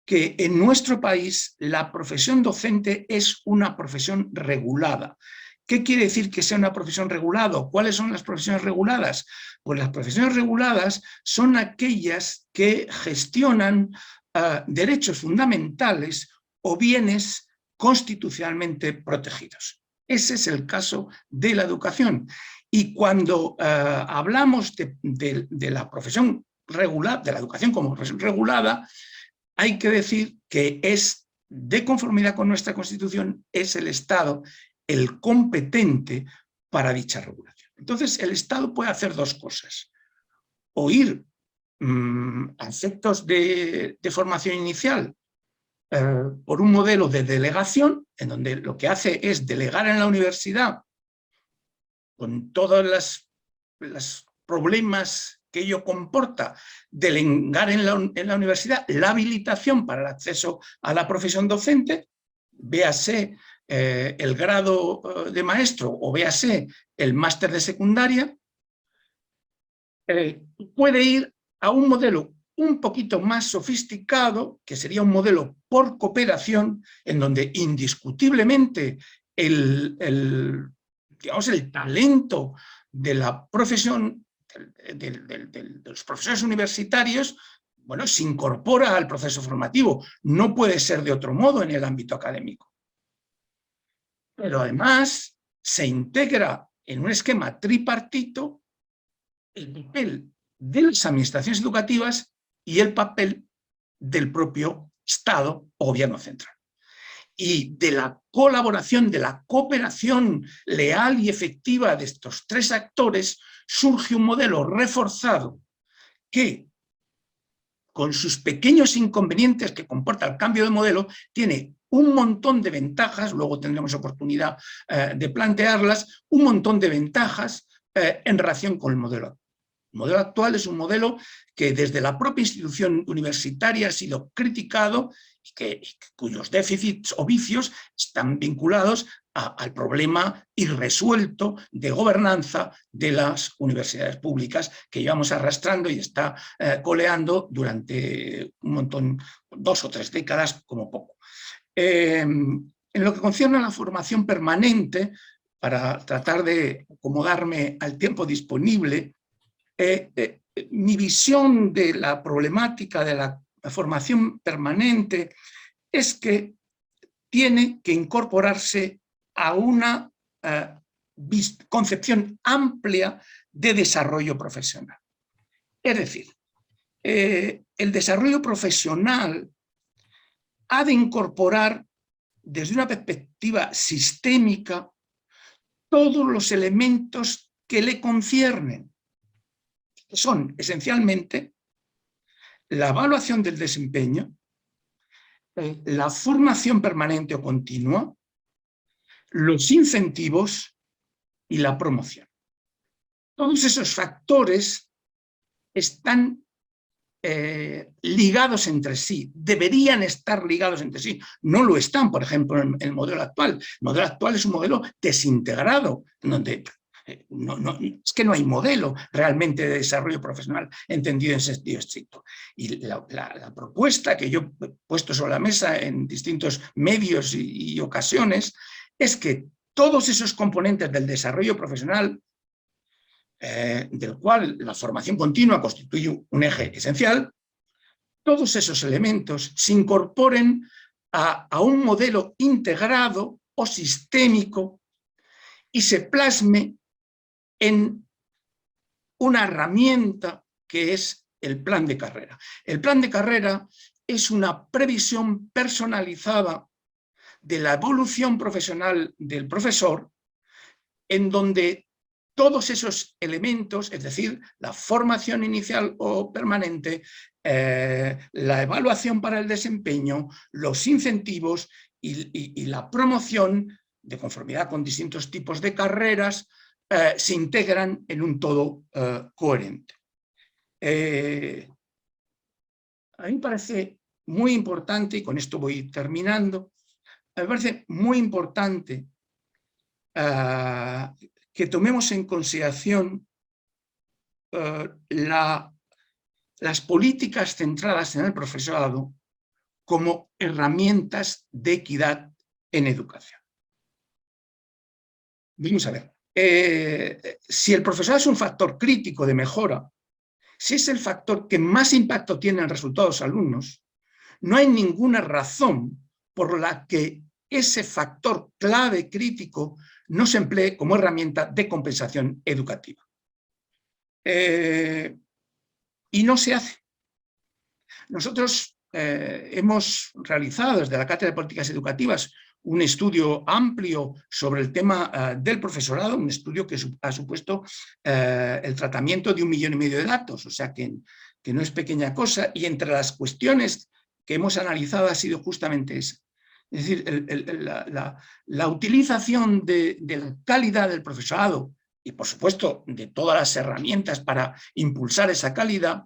que en nuestro país la profesión docente es una profesión regulada. ¿Qué quiere decir que sea una profesión regulada? ¿Cuáles son las profesiones reguladas? Pues las profesiones reguladas son aquellas que gestionan derechos fundamentales o bienes constitucionalmente protegidos. Ese es el caso de la educación. Y cuando hablamos de la profesión regulada, de la educación como profesión regulada, hay que decir que es, de conformidad con nuestra Constitución, es el Estado el competente para dicha regulación. Entonces, el Estado puede hacer dos cosas. O ir a efectos de formación inicial por un modelo de delegación, en donde lo que hace es delegar en la universidad con todos los problemas que ello comporta, delegar en la universidad la habilitación para el acceso a la profesión docente, véase el grado de maestro o véase el máster de secundaria, puede ir a un modelo un poquito más sofisticado, que sería un modelo por cooperación, en donde indiscutiblemente digamos, el talento de la profesión, de los profesores universitarios, bueno, se incorpora al proceso formativo. No puede ser de otro modo en el ámbito académico. Pero además se integra en un esquema tripartito el papel de las administraciones educativas y el papel del propio Estado o Gobierno central. Y de la colaboración, de la cooperación leal y efectiva de estos tres actores, surge un modelo reforzado que, con sus pequeños inconvenientes que comporta el cambio de modelo, tiene un montón de ventajas, luego tendremos oportunidad de plantearlas, un montón de ventajas en relación con el modelo actual. El modelo actual es un modelo que desde la propia institución universitaria ha sido criticado y cuyos déficits o vicios están vinculados al problema irresuelto de gobernanza de las universidades públicas que llevamos arrastrando y está coleando durante un montón, 2 o 3 décadas como poco. En lo que concierne a la formación permanente, para tratar de acomodarme al tiempo disponible, mi visión de la problemática de la formación permanente es que tiene que incorporarse a una concepción amplia de desarrollo profesional. Es decir, el desarrollo profesional ha de incorporar desde una perspectiva sistémica todos los elementos que le conciernen, que son esencialmente la evaluación del desempeño, la formación permanente o continua, los incentivos y la promoción. Todos esos factores están ligados entre sí, deberían estar ligados entre sí. No lo están, por ejemplo, en el modelo actual. El modelo actual es un modelo desintegrado, en donde es que no hay modelo realmente de desarrollo profesional entendido en sentido estricto. Y la propuesta que yo he puesto sobre la mesa en distintos medios y ocasiones es que todos esos componentes del desarrollo profesional, del cual la formación continua constituye un eje esencial, todos esos elementos se incorporen a un modelo integrado o sistémico y se plasme en una herramienta que es el plan de carrera. El plan de carrera es una previsión personalizada de la evolución profesional del profesor, en donde todos esos elementos, es decir, la formación inicial o permanente, la evaluación para el desempeño, los incentivos y la promoción, de conformidad con distintos tipos de carreras, se integran en un todo coherente. A mí me parece muy importante, y con esto voy terminando, me parece muy importante que tomemos en consideración las políticas centradas en el profesorado como herramientas de equidad en educación. Vamos a ver, si el profesorado es un factor crítico de mejora, si es el factor que más impacto tiene en resultados de los alumnos, no hay ninguna razón por la que ese factor clave crítico no se emplee como herramienta de compensación educativa. Y no se hace. Nosotros hemos realizado desde la Cátedra de Políticas Educativas un estudio amplio sobre el tema del profesorado, un estudio que ha supuesto el tratamiento de 1,5 millones de datos, o sea que no es pequeña cosa, y entre las cuestiones que hemos analizado ha sido justamente esa. Es decir, la utilización de la calidad del profesorado y, por supuesto, de todas las herramientas para impulsar esa calidad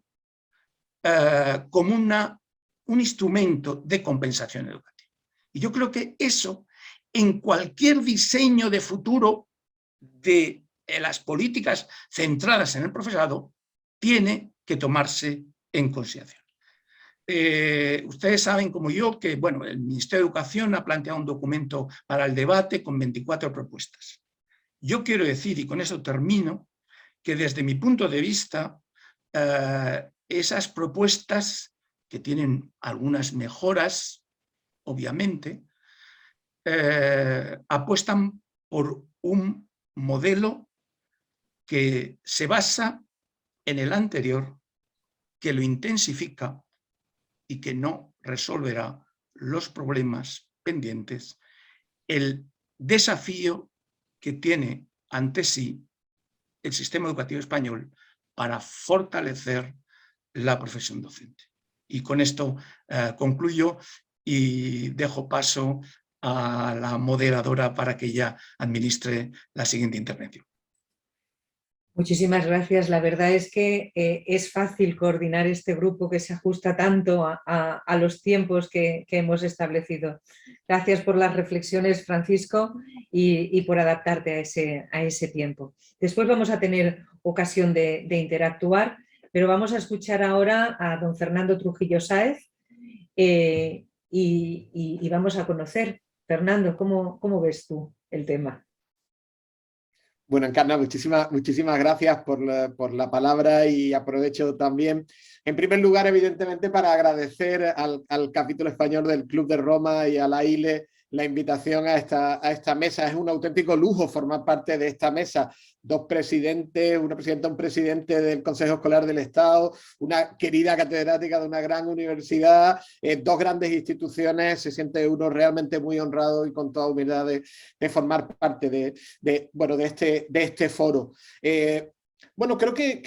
como un instrumento de compensación educativa. Y yo creo que eso, en cualquier diseño de futuro de las políticas centradas en el profesorado, tiene que tomarse en consideración. Ustedes saben como yo que bueno, el Ministerio de Educación ha planteado un documento para el debate con 24 propuestas. Yo quiero decir, y con eso termino, que desde mi punto de vista esas propuestas, que tienen algunas mejoras, obviamente, apuestan por un modelo que se basa en el anterior, que lo intensifica y que no resolverá los problemas pendientes, el desafío que tiene ante sí el sistema educativo español para fortalecer la profesión docente. Y con esto concluyo y dejo paso a la moderadora para que ella administre la siguiente intervención. Muchísimas gracias. La verdad es que es fácil coordinar este grupo que se ajusta tanto a los tiempos que hemos establecido. Gracias por las reflexiones, Francisco, y por adaptarte a ese tiempo. Después vamos a tener ocasión de interactuar, pero vamos a escuchar ahora a don Fernando Trujillo Sáez y vamos a conocer. Fernando, ¿cómo ves tú el tema? Bueno, Encarna, muchísimas gracias por la palabra y aprovecho también, en primer lugar, evidentemente, para agradecer al capítulo español del Club de Roma y a la ILE la invitación a esta mesa. Es un auténtico lujo formar parte de esta mesa. Dos presidentes, una presidenta, un presidente del Consejo Escolar del Estado, una querida catedrática de una gran universidad, dos grandes instituciones. Se siente uno realmente muy honrado y con toda humildad de formar parte de este foro. Bueno, creo que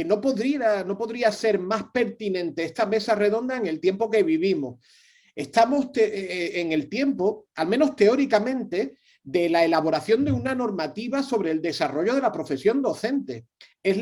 no podría ser más pertinente esta mesa redonda en el tiempo que vivimos. Estamos en el tiempo, al menos teóricamente, de la elaboración de una normativa sobre el desarrollo de la profesión docente. Es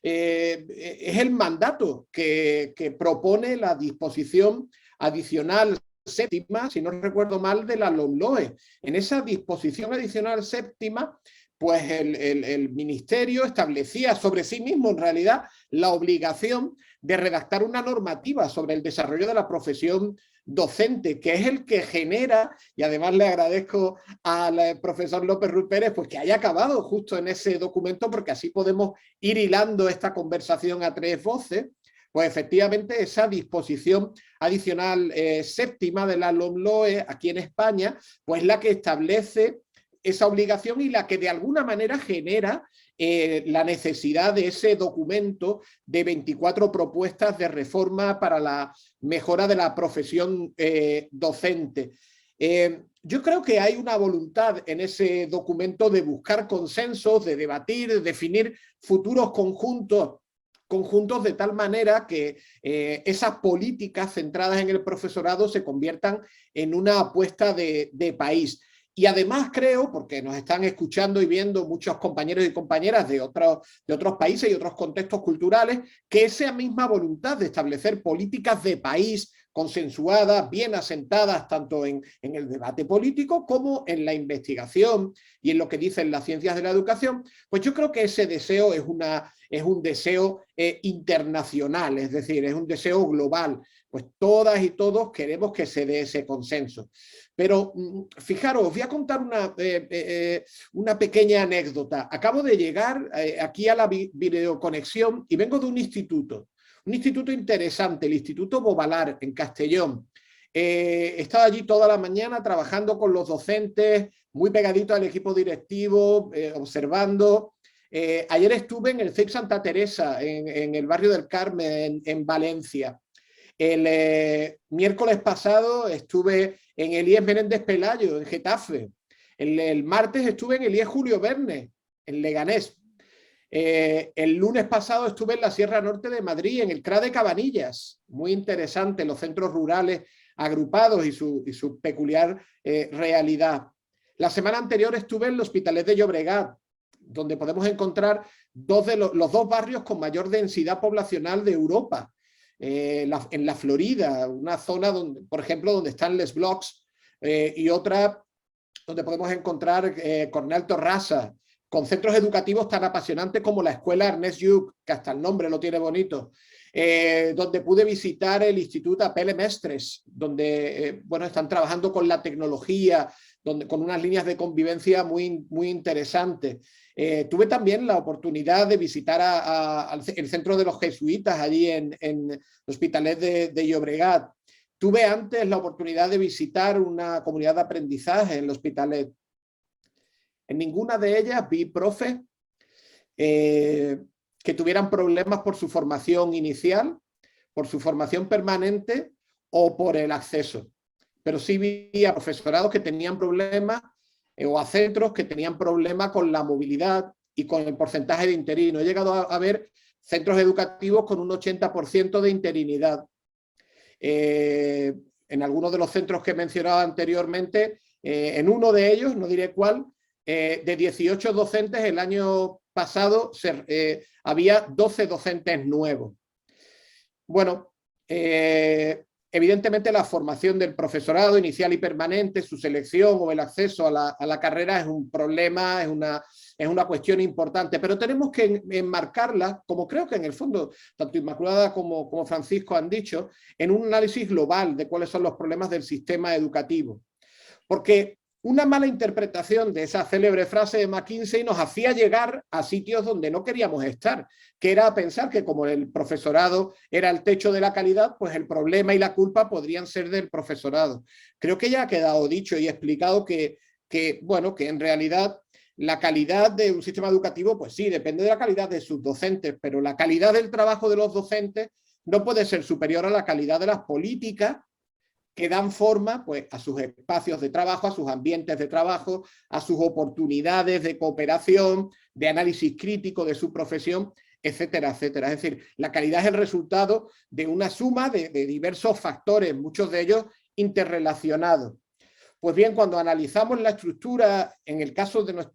el mandato que propone la disposición adicional séptima, si no recuerdo mal, de la LOMLOE. En esa disposición adicional séptima, pues el Ministerio establecía sobre sí mismo, en realidad, la obligación de redactar una normativa sobre el desarrollo de la profesión docente, que es el que genera, y además le agradezco al profesor López Ruiz Pérez pues que haya acabado justo en ese documento, porque así podemos ir hilando esta conversación a tres voces, Pues efectivamente esa disposición adicional séptima de la LOMLOE aquí en España, pues la que establece esa obligación y la que de alguna manera genera la necesidad de ese documento de 24 propuestas de reforma para la mejora de la profesión docente. Yo creo que hay una voluntad en ese documento de buscar consensos, de debatir, de definir futuros conjuntos de tal manera que esas políticas centradas en el profesorado se conviertan en una apuesta de país. Y además creo, porque nos están escuchando y viendo muchos compañeros y compañeras de otros países y otros contextos culturales, que esa misma voluntad de establecer políticas de país consensuadas, bien asentadas tanto en el debate político como en la investigación y en lo que dicen las ciencias de la educación, pues yo creo que ese deseo es un deseo internacional, es decir, es un deseo global. Pues todas y todos queremos que se dé ese consenso. Pero fijaros, os voy a contar una pequeña anécdota. Acabo de llegar aquí a la videoconexión y vengo de un instituto interesante, el Instituto Bovalar, en Castellón. He estado allí toda la mañana trabajando con los docentes, muy pegadito al equipo directivo, observando. Ayer estuve en el CEIP Santa Teresa, en el barrio del Carmen, en Valencia. El miércoles pasado estuve en el IES Menéndez Pelayo, en Getafe. El martes estuve en el IES Julio Verne, en Leganés. El lunes pasado estuve en la Sierra Norte de Madrid, en el CRA de Cabanillas. Muy interesante, los centros rurales agrupados y su peculiar realidad. La semana anterior estuve en el Hospitalet de Llobregat, donde podemos encontrar los dos barrios con mayor densidad poblacional de Europa. En la Florida, una zona donde, por ejemplo, donde están Les Blocs y otra donde podemos encontrar Cornell Torrasa, con centros educativos tan apasionantes como la escuela Ernest Lluch, que hasta el nombre lo tiene bonito, donde pude visitar el Instituto Apele Mestres, donde bueno, están trabajando con la tecnología, con unas líneas de convivencia muy, muy interesantes. Tuve también la oportunidad de visitar el centro de los jesuitas allí en L'Hospitalet de Llobregat. Tuve antes la oportunidad de visitar una comunidad de aprendizaje en L'Hospitalet. En ninguna de ellas vi profes que tuvieran problemas por su formación inicial, por su formación permanente o por el acceso. Pero sí vi a profesorados que tenían problemas o a centros que tenían problemas con la movilidad y con el porcentaje de interino. He llegado a ver centros educativos con un 80% de interinidad. En algunos de los centros que he mencionado anteriormente, en uno de ellos, no diré cuál, de 18 docentes el año pasado había 12 docentes nuevos. Bueno, evidentemente la formación del profesorado inicial y permanente, su selección o el acceso a la carrera es un problema, es una cuestión importante, pero tenemos que enmarcarla, como creo que en el fondo tanto Inmaculada como Francisco han dicho, en un análisis global de cuáles son los problemas del sistema educativo. Porque una mala interpretación de esa célebre frase de McKinsey nos hacía llegar a sitios donde no queríamos estar, que era pensar que como el profesorado era el techo de la calidad, pues el problema y la culpa podrían ser del profesorado. Creo que ya ha quedado dicho y explicado que en realidad la calidad de un sistema educativo, pues sí, depende de la calidad de sus docentes, pero la calidad del trabajo de los docentes no puede ser superior a la calidad de las políticas que dan forma pues, a sus espacios de trabajo, a sus ambientes de trabajo, a sus oportunidades de cooperación, de análisis crítico de su profesión, etcétera, etcétera. Es decir, la calidad es el resultado de una suma de diversos factores, muchos de ellos interrelacionados. Pues bien, cuando analizamos la estructura, en el caso de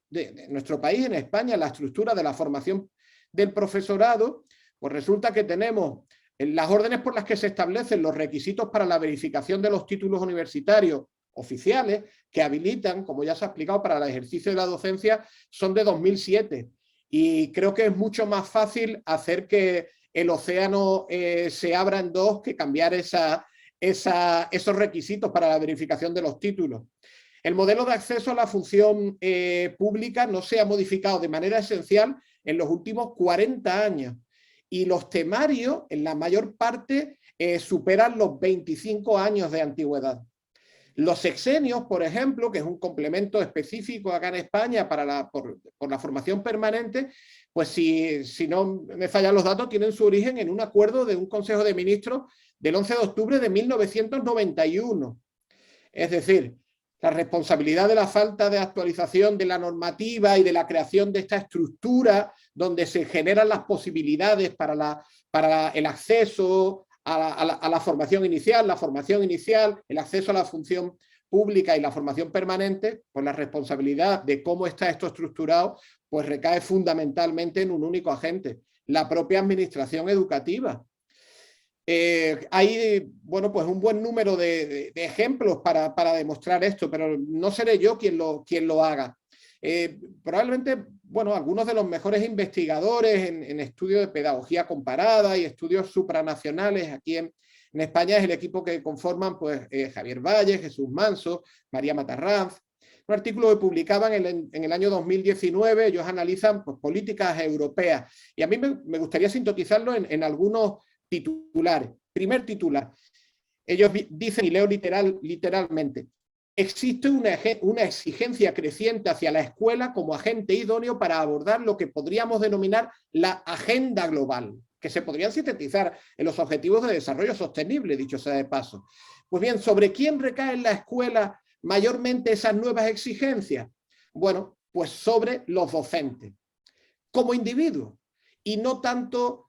nuestro país, en España, la estructura de la formación del profesorado, pues resulta que tenemos las órdenes por las que se establecen los requisitos para la verificación de los títulos universitarios oficiales que habilitan, como ya se ha explicado, para el ejercicio de la docencia, son de 2007. Y creo que es mucho más fácil hacer que el océano se abra en dos que cambiar esos requisitos para la verificación de los títulos. El modelo de acceso a la función pública no se ha modificado de manera esencial en los últimos 40 años. y los temarios en la mayor parte superan los 25 años de antigüedad. Los sexenios, por ejemplo, que es un complemento específico acá en España por la formación permanente, pues si no me fallan los datos, tienen su origen en un acuerdo de un Consejo de Ministros del 11 de octubre de 1991. Es decir, la responsabilidad de la falta de actualización de la normativa y de la creación de esta estructura donde se generan las posibilidades para el acceso a la formación inicial, el acceso a la función pública y la formación permanente, pues la responsabilidad de cómo está esto estructurado, pues recae fundamentalmente en un único agente, la propia administración educativa. Hay, bueno, pues un buen número de ejemplos para demostrar esto, pero no seré yo quien lo haga. Probablemente, bueno, algunos de los mejores investigadores en estudios de pedagogía comparada y estudios supranacionales aquí en España es el equipo que conforman pues, Javier Valle, Jesús Manso, María Matarranz. Un artículo que publicaban en el año 2019, ellos analizan pues, políticas europeas y a mí me gustaría sintetizarlo en algunos titulares. Primer titular, ellos dicen, y leo literalmente, existe una exigencia creciente hacia la escuela como agente idóneo para abordar lo que podríamos denominar la agenda global, que se podrían sintetizar en los objetivos de desarrollo sostenible, dicho sea de paso. Pues bien, ¿sobre quién recae en la escuela mayormente esas nuevas exigencias? Bueno, pues sobre los docentes, como individuos, y no tanto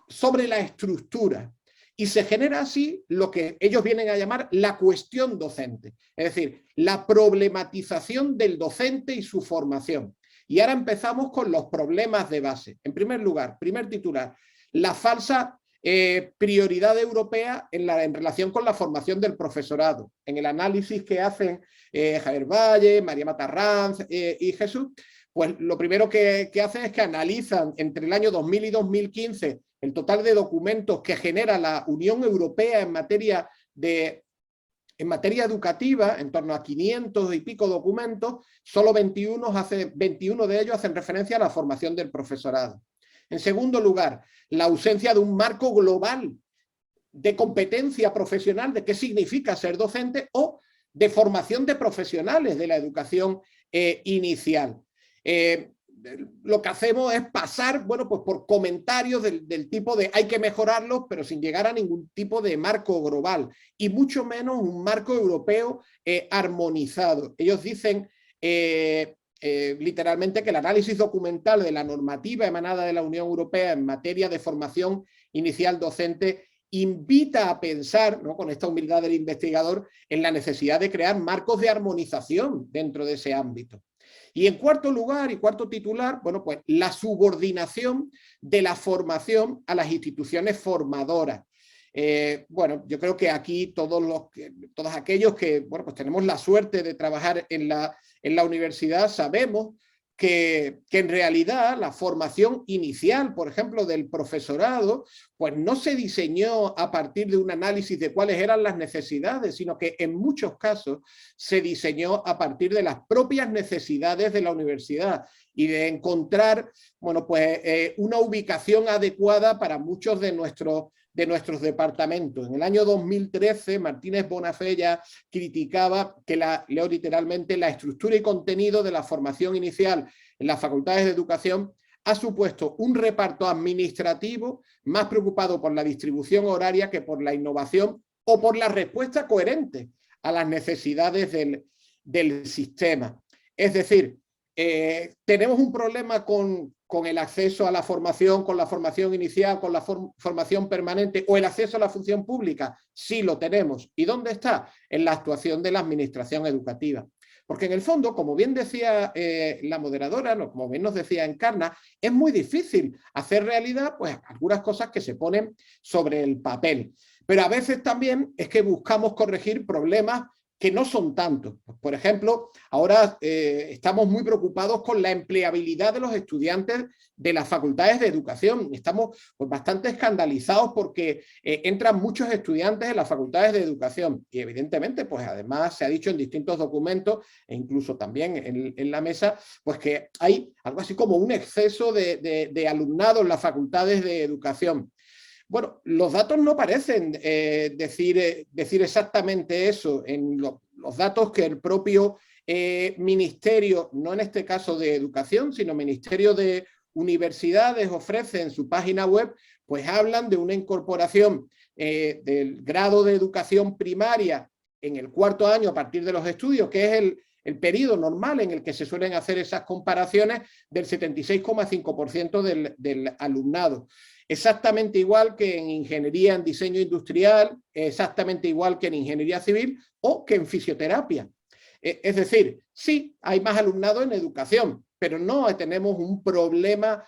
sobre la estructura. Y se genera así lo que ellos vienen a llamar la cuestión docente, es decir, la problematización del docente y su formación. Y ahora empezamos con los problemas de base. En primer lugar, primer titular, la falsa prioridad europea en relación con la formación del profesorado. En el análisis que hacen Javier Valle, María Matarranz y Jesús, pues lo primero que hacen es que analizan entre el año 2000 y 2015 el total de documentos que genera la Unión Europea en materia educativa, en torno a 500 y pico documentos, solo 21 de ellos hacen referencia a la formación del profesorado. En segundo lugar, la ausencia de un marco global de competencia profesional, de qué significa ser docente, o de formación de profesionales de la educación inicial. Lo que hacemos es pasar, bueno, pues por comentarios del tipo de hay que mejorarlos, pero sin llegar a ningún tipo de marco global, y mucho menos un marco europeo armonizado. Ellos dicen literalmente que el análisis documental de la normativa emanada de la Unión Europea en materia de formación inicial docente invita a pensar, ¿no?, con esta humildad del investigador, en la necesidad de crear marcos de armonización dentro de ese ámbito. Y en cuarto lugar y cuarto titular, bueno, pues la subordinación de la formación a las instituciones formadoras. Bueno, yo creo que aquí todos aquellos que, bueno, pues tenemos la suerte de trabajar en la universidad sabemos que en realidad la formación inicial, por ejemplo, del profesorado, pues no se diseñó a partir de un análisis de cuáles eran las necesidades, sino que en muchos casos se diseñó a partir de las propias necesidades de la universidad y de encontrar, bueno, pues una ubicación adecuada para muchos de nuestros departamentos. En el año 2013, Martínez Bonafé criticaba que leo literalmente, la estructura y contenido de la formación inicial en las facultades de educación ha supuesto un reparto administrativo más preocupado por la distribución horaria que por la innovación o por la respuesta coherente a las necesidades del sistema. Es decir, tenemos un problema con el acceso a la formación, con la formación inicial, con la formación permanente o el acceso a la función pública. Sí lo tenemos. ¿Y dónde está? En la actuación de la administración educativa. Porque en el fondo, como bien decía la moderadora, como bien nos decía Encarna, es muy difícil hacer realidad pues, algunas cosas que se ponen sobre el papel. Pero a veces también es que buscamos corregir problemas que no son tantos. Por ejemplo, ahora estamos muy preocupados con la empleabilidad de los estudiantes de las facultades de educación. Estamos pues, bastante escandalizados porque entran muchos estudiantes en las facultades de educación y evidentemente, pues además se ha dicho en distintos documentos e incluso también en la mesa, pues que hay algo así como un exceso de alumnado en las facultades de educación. Bueno, los datos no parecen decir exactamente eso. En los datos que el propio Ministerio, no en este caso de Educación, sino Ministerio de Universidades ofrece en su página web, pues hablan de una incorporación del grado de educación primaria en el cuarto año a partir de los estudios, que es el periodo normal en el que se suelen hacer esas comparaciones, del 76,5% del alumnado. Exactamente igual que en ingeniería en diseño industrial, exactamente igual que en ingeniería civil o que en fisioterapia. Es decir, sí, hay más alumnado en educación, pero no tenemos un problema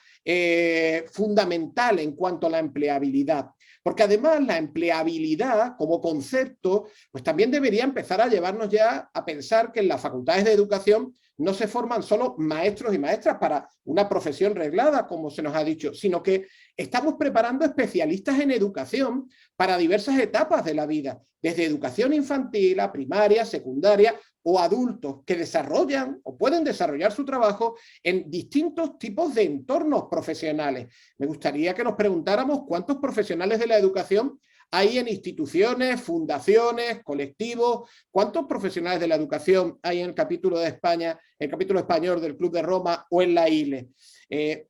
fundamental en cuanto a la empleabilidad. Porque además la empleabilidad como concepto, pues también debería empezar a llevarnos ya a pensar que en las facultades de educación no se forman solo maestros y maestras para una profesión reglada, como se nos ha dicho, sino que estamos preparando especialistas en educación para diversas etapas de la vida, desde educación infantil a primaria, secundaria o adultos que desarrollan o pueden desarrollar su trabajo en distintos tipos de entornos profesionales. Me gustaría que nos preguntáramos cuántos profesionales de la educación hay en instituciones, fundaciones, colectivos. ¿Cuántos profesionales de la educación hay en el capítulo de España, el capítulo español del Club de Roma o en la ILE?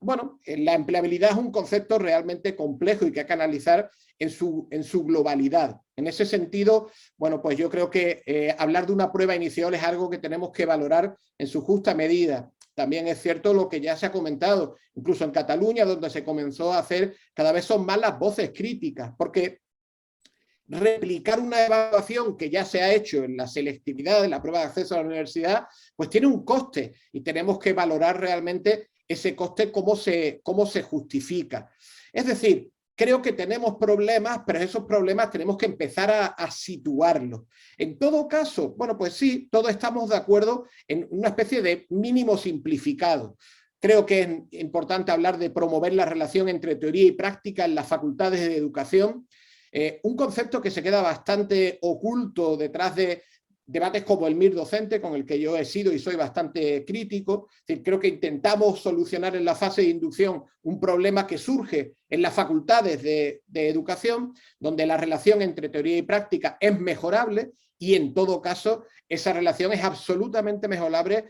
Bueno, la empleabilidad es un concepto realmente complejo y que hay que analizar en su globalidad. En ese sentido, bueno, pues yo creo que hablar de una prueba inicial es algo que tenemos que valorar en su justa medida. También es cierto lo que ya se ha comentado, incluso en Cataluña, donde se comenzó a hacer, cada vez son más las voces críticas, porque replicar una evaluación que ya se ha hecho en la selectividad, en la prueba de acceso a la universidad, pues tiene un coste y tenemos que valorar realmente ese coste, cómo se justifica. Es decir, creo que tenemos problemas, pero esos problemas tenemos que empezar a situarlos. En todo caso, bueno, pues sí, todos estamos de acuerdo en una especie de mínimo simplificado. Creo que es importante hablar de promover la relación entre teoría y práctica en las facultades de educación. Un concepto que se queda bastante oculto detrás de debates como el MIR docente, con el que yo he sido y soy bastante crítico. Es decir, creo que intentamos solucionar en la fase de inducción un problema que surge en las facultades de educación, donde la relación entre teoría y práctica es mejorable y en todo caso esa relación es absolutamente mejorable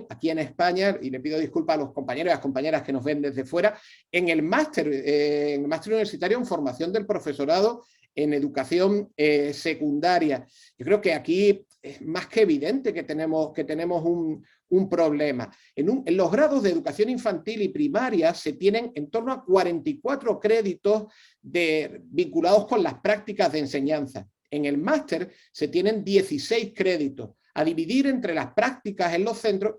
aquí en España, y le pido disculpas a los compañeros y a las compañeras que nos ven desde fuera, en el máster universitario en formación del profesorado en educación secundaria. Yo creo que aquí es más que evidente que tenemos un problema. En los grados de educación infantil y primaria se tienen en torno a 44 créditos vinculados con las prácticas de enseñanza. En el máster se tienen 16 créditos a dividir entre las prácticas en los centros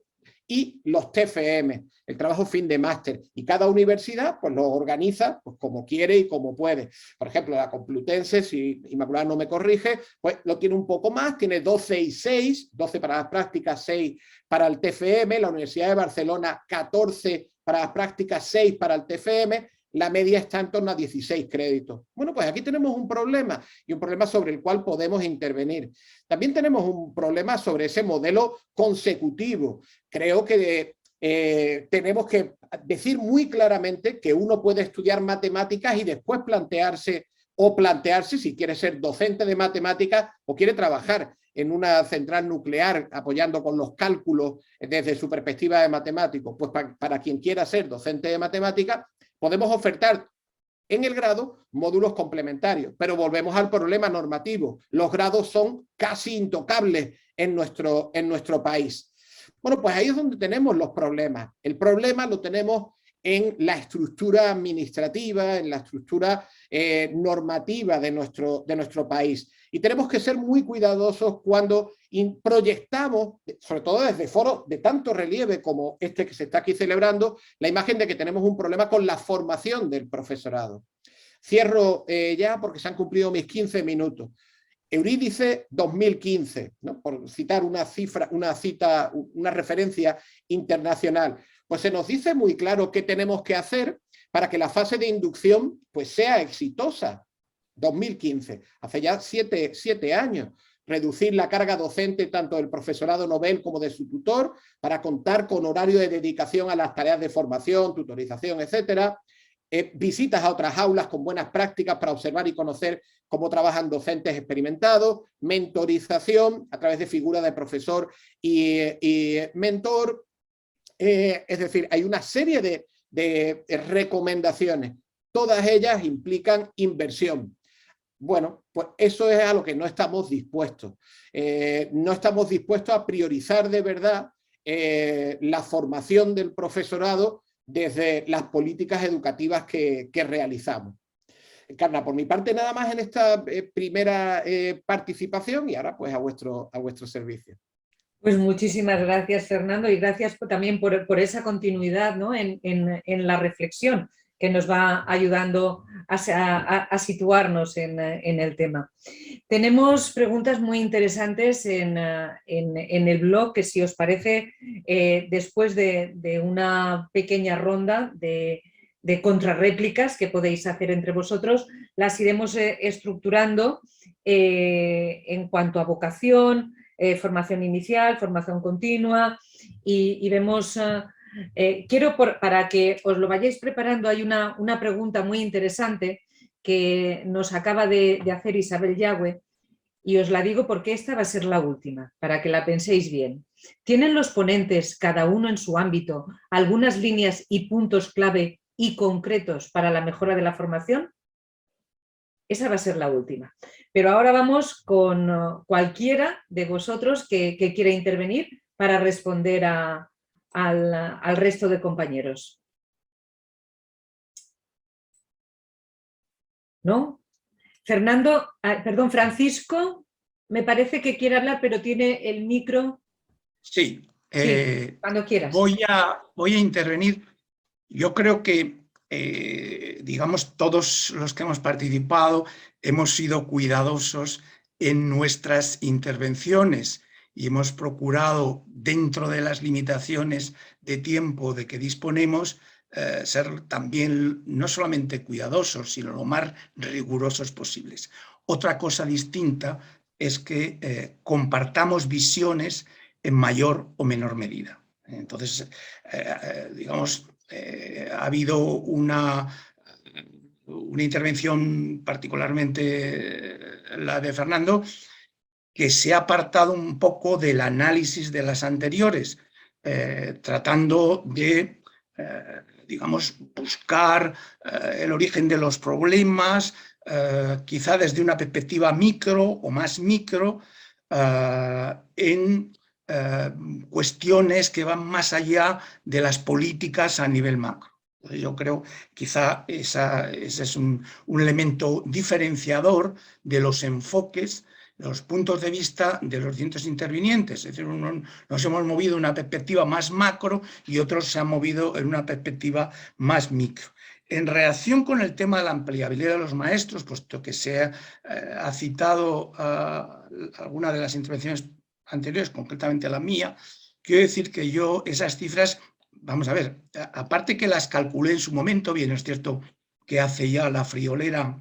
y los TFM, el trabajo fin de máster. Y cada universidad pues lo organiza pues, como quiere y como puede. Por ejemplo, la Complutense, si Inmaculada no me corrige, pues lo tiene un poco más, tiene 12 y 6, 12 para las prácticas, 6 para el TFM, la Universidad de Barcelona 14 para las prácticas, 6 para el TFM, la media está en torno a 16 créditos. Bueno, pues aquí tenemos un problema, y un problema sobre el cual podemos intervenir. También tenemos un problema sobre ese modelo consecutivo. Creo que tenemos que decir muy claramente que uno puede estudiar matemáticas y después plantearse si quiere ser docente de matemáticas o quiere trabajar en una central nuclear apoyando con los cálculos desde su perspectiva de matemático. Pues para quien quiera ser docente de matemáticas, podemos ofertar en el grado módulos complementarios, pero volvemos al problema normativo. Los grados son casi intocables en nuestro país. Bueno, pues ahí es donde tenemos los problemas. El problema lo tenemos en la estructura administrativa, en la estructura normativa de nuestro país. Y tenemos que ser muy cuidadosos cuando proyectamos, sobre todo desde foros de tanto relieve como este que se está aquí celebrando, la imagen de que tenemos un problema con la formación del profesorado. Cierro ya porque se han cumplido mis 15 minutos. Eurídice 2015, ¿no? Por citar una referencia internacional. Pues se nos dice muy claro qué tenemos que hacer para que la fase de inducción pues, sea exitosa. 2015, hace ya 7 años. Reducir la carga docente tanto del profesorado novel como de su tutor para contar con horario de dedicación a las tareas de formación, tutorización, etcétera. Visitas a otras aulas con buenas prácticas para observar y conocer cómo trabajan docentes experimentados, mentorización a través de figuras de profesor y mentor. Es decir, hay una serie de recomendaciones. Todas ellas implican inversión. Bueno, pues eso es a lo que no estamos dispuestos. No estamos dispuestos a priorizar de verdad la formación del profesorado desde las políticas educativas que realizamos. Encarna, por mi parte nada más en esta primera participación y ahora pues a vuestro servicio. Pues muchísimas gracias, Fernando, y gracias también por esa continuidad, ¿no? en la reflexión que nos va ayudando a situarnos en el tema. Tenemos preguntas muy interesantes en el blog, que si os parece, después de una pequeña ronda de contrarréplicas que podéis hacer entre vosotros, las iremos estructurando en cuanto a vocación, formación inicial, formación continua y vemos... quiero, para que os lo vayáis preparando, hay una pregunta muy interesante que nos acaba de hacer Isabel Yagüe y os la digo porque esta va a ser la última, para que la penséis bien. ¿Tienen los ponentes, cada uno en su ámbito, algunas líneas y puntos clave y concretos para la mejora de la formación? Esa va a ser la última. Pero ahora vamos con cualquiera de vosotros que quiera intervenir para responder al resto de compañeros. ¿No? Fernando, perdón, Francisco, me parece que quiere hablar, pero tiene el micro. Sí, cuando quieras. Voy a intervenir. Yo creo que, digamos, todos los que hemos participado hemos sido cuidadosos en nuestras intervenciones y hemos procurado, dentro de las limitaciones de tiempo de que disponemos, ser también no solamente cuidadosos, sino lo más rigurosos posibles. Otra cosa distinta es que compartamos visiones en mayor o menor medida. Entonces, digamos, ha habido una intervención, particularmente la de Fernando, que se ha apartado un poco del análisis de las anteriores, tratando de, digamos, buscar el origen de los problemas, quizá desde una perspectiva micro o más micro, en cuestiones que van más allá de las políticas a nivel macro. Yo creo quizá ese es un elemento diferenciador de los enfoques, los puntos de vista de los distintos intervinientes. Es decir, nos hemos movido en una perspectiva más macro y otros se han movido en una perspectiva más micro. En relación con el tema de la ampliabilidad de los maestros, puesto que se ha citado alguna de las intervenciones anteriores, concretamente la mía, quiero decir que yo esas cifras, vamos a ver, aparte que las calculé en su momento, bien es cierto que hace ya la friolera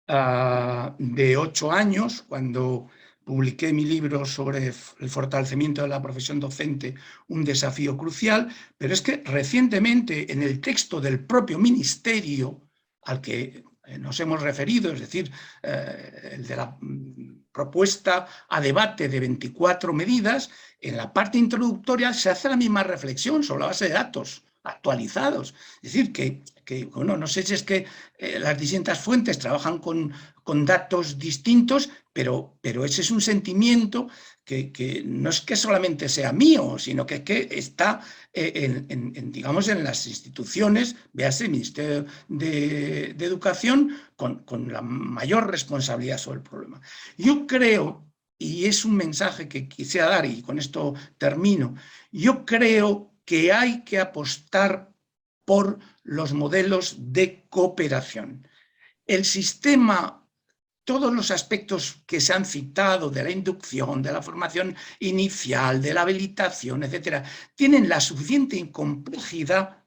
de 8 años, cuando publiqué mi libro sobre el fortalecimiento de la profesión docente, un desafío crucial, pero es que recientemente en el texto del propio ministerio al que nos hemos referido, es decir, el de la propuesta a debate de 24 medidas, en la parte introductoria se hace la misma reflexión sobre la base de datos actualizados. Es decir, que bueno, no sé si es que las distintas fuentes trabajan con datos distintos, pero ese es un sentimiento que no es que solamente sea mío, sino que está digamos, en las instituciones, véase el Ministerio de Educación, con la mayor responsabilidad sobre el problema. Yo creo, y es un mensaje que quisiera dar, y con esto termino, yo creo que hay que apostar por los modelos de cooperación. El sistema todos los aspectos que se han citado de la inducción, de la formación inicial, de la habilitación, etcétera, tienen la suficiente complejidad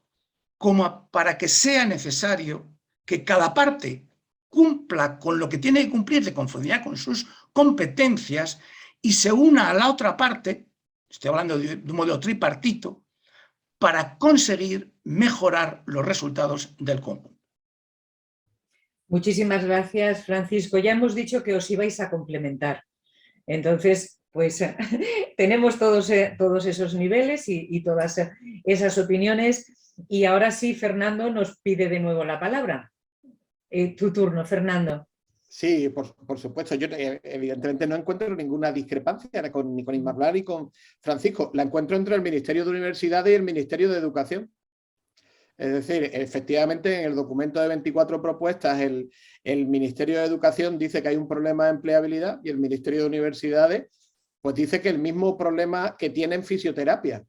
como para que sea necesario que cada parte cumpla con lo que tiene que cumplir de conformidad con sus competencias y se una a la otra parte, estoy hablando de un modelo tripartito, para conseguir mejorar los resultados del conjunto. Muchísimas gracias, Francisco. Ya hemos dicho que os ibais a complementar. Entonces, pues tenemos todos esos niveles y todas esas opiniones. Y ahora sí, Fernando nos pide de nuevo la palabra. Tu turno, Fernando. Sí, por supuesto. Yo evidentemente no encuentro ninguna discrepancia ni con Inmaculada ni con Francisco. La encuentro entre el Ministerio de Universidades y el Ministerio de Educación. Es decir, efectivamente, en el documento de 24 propuestas, el Ministerio de Educación dice que hay un problema de empleabilidad y el Ministerio de Universidades pues dice que el mismo problema que tiene en fisioterapia.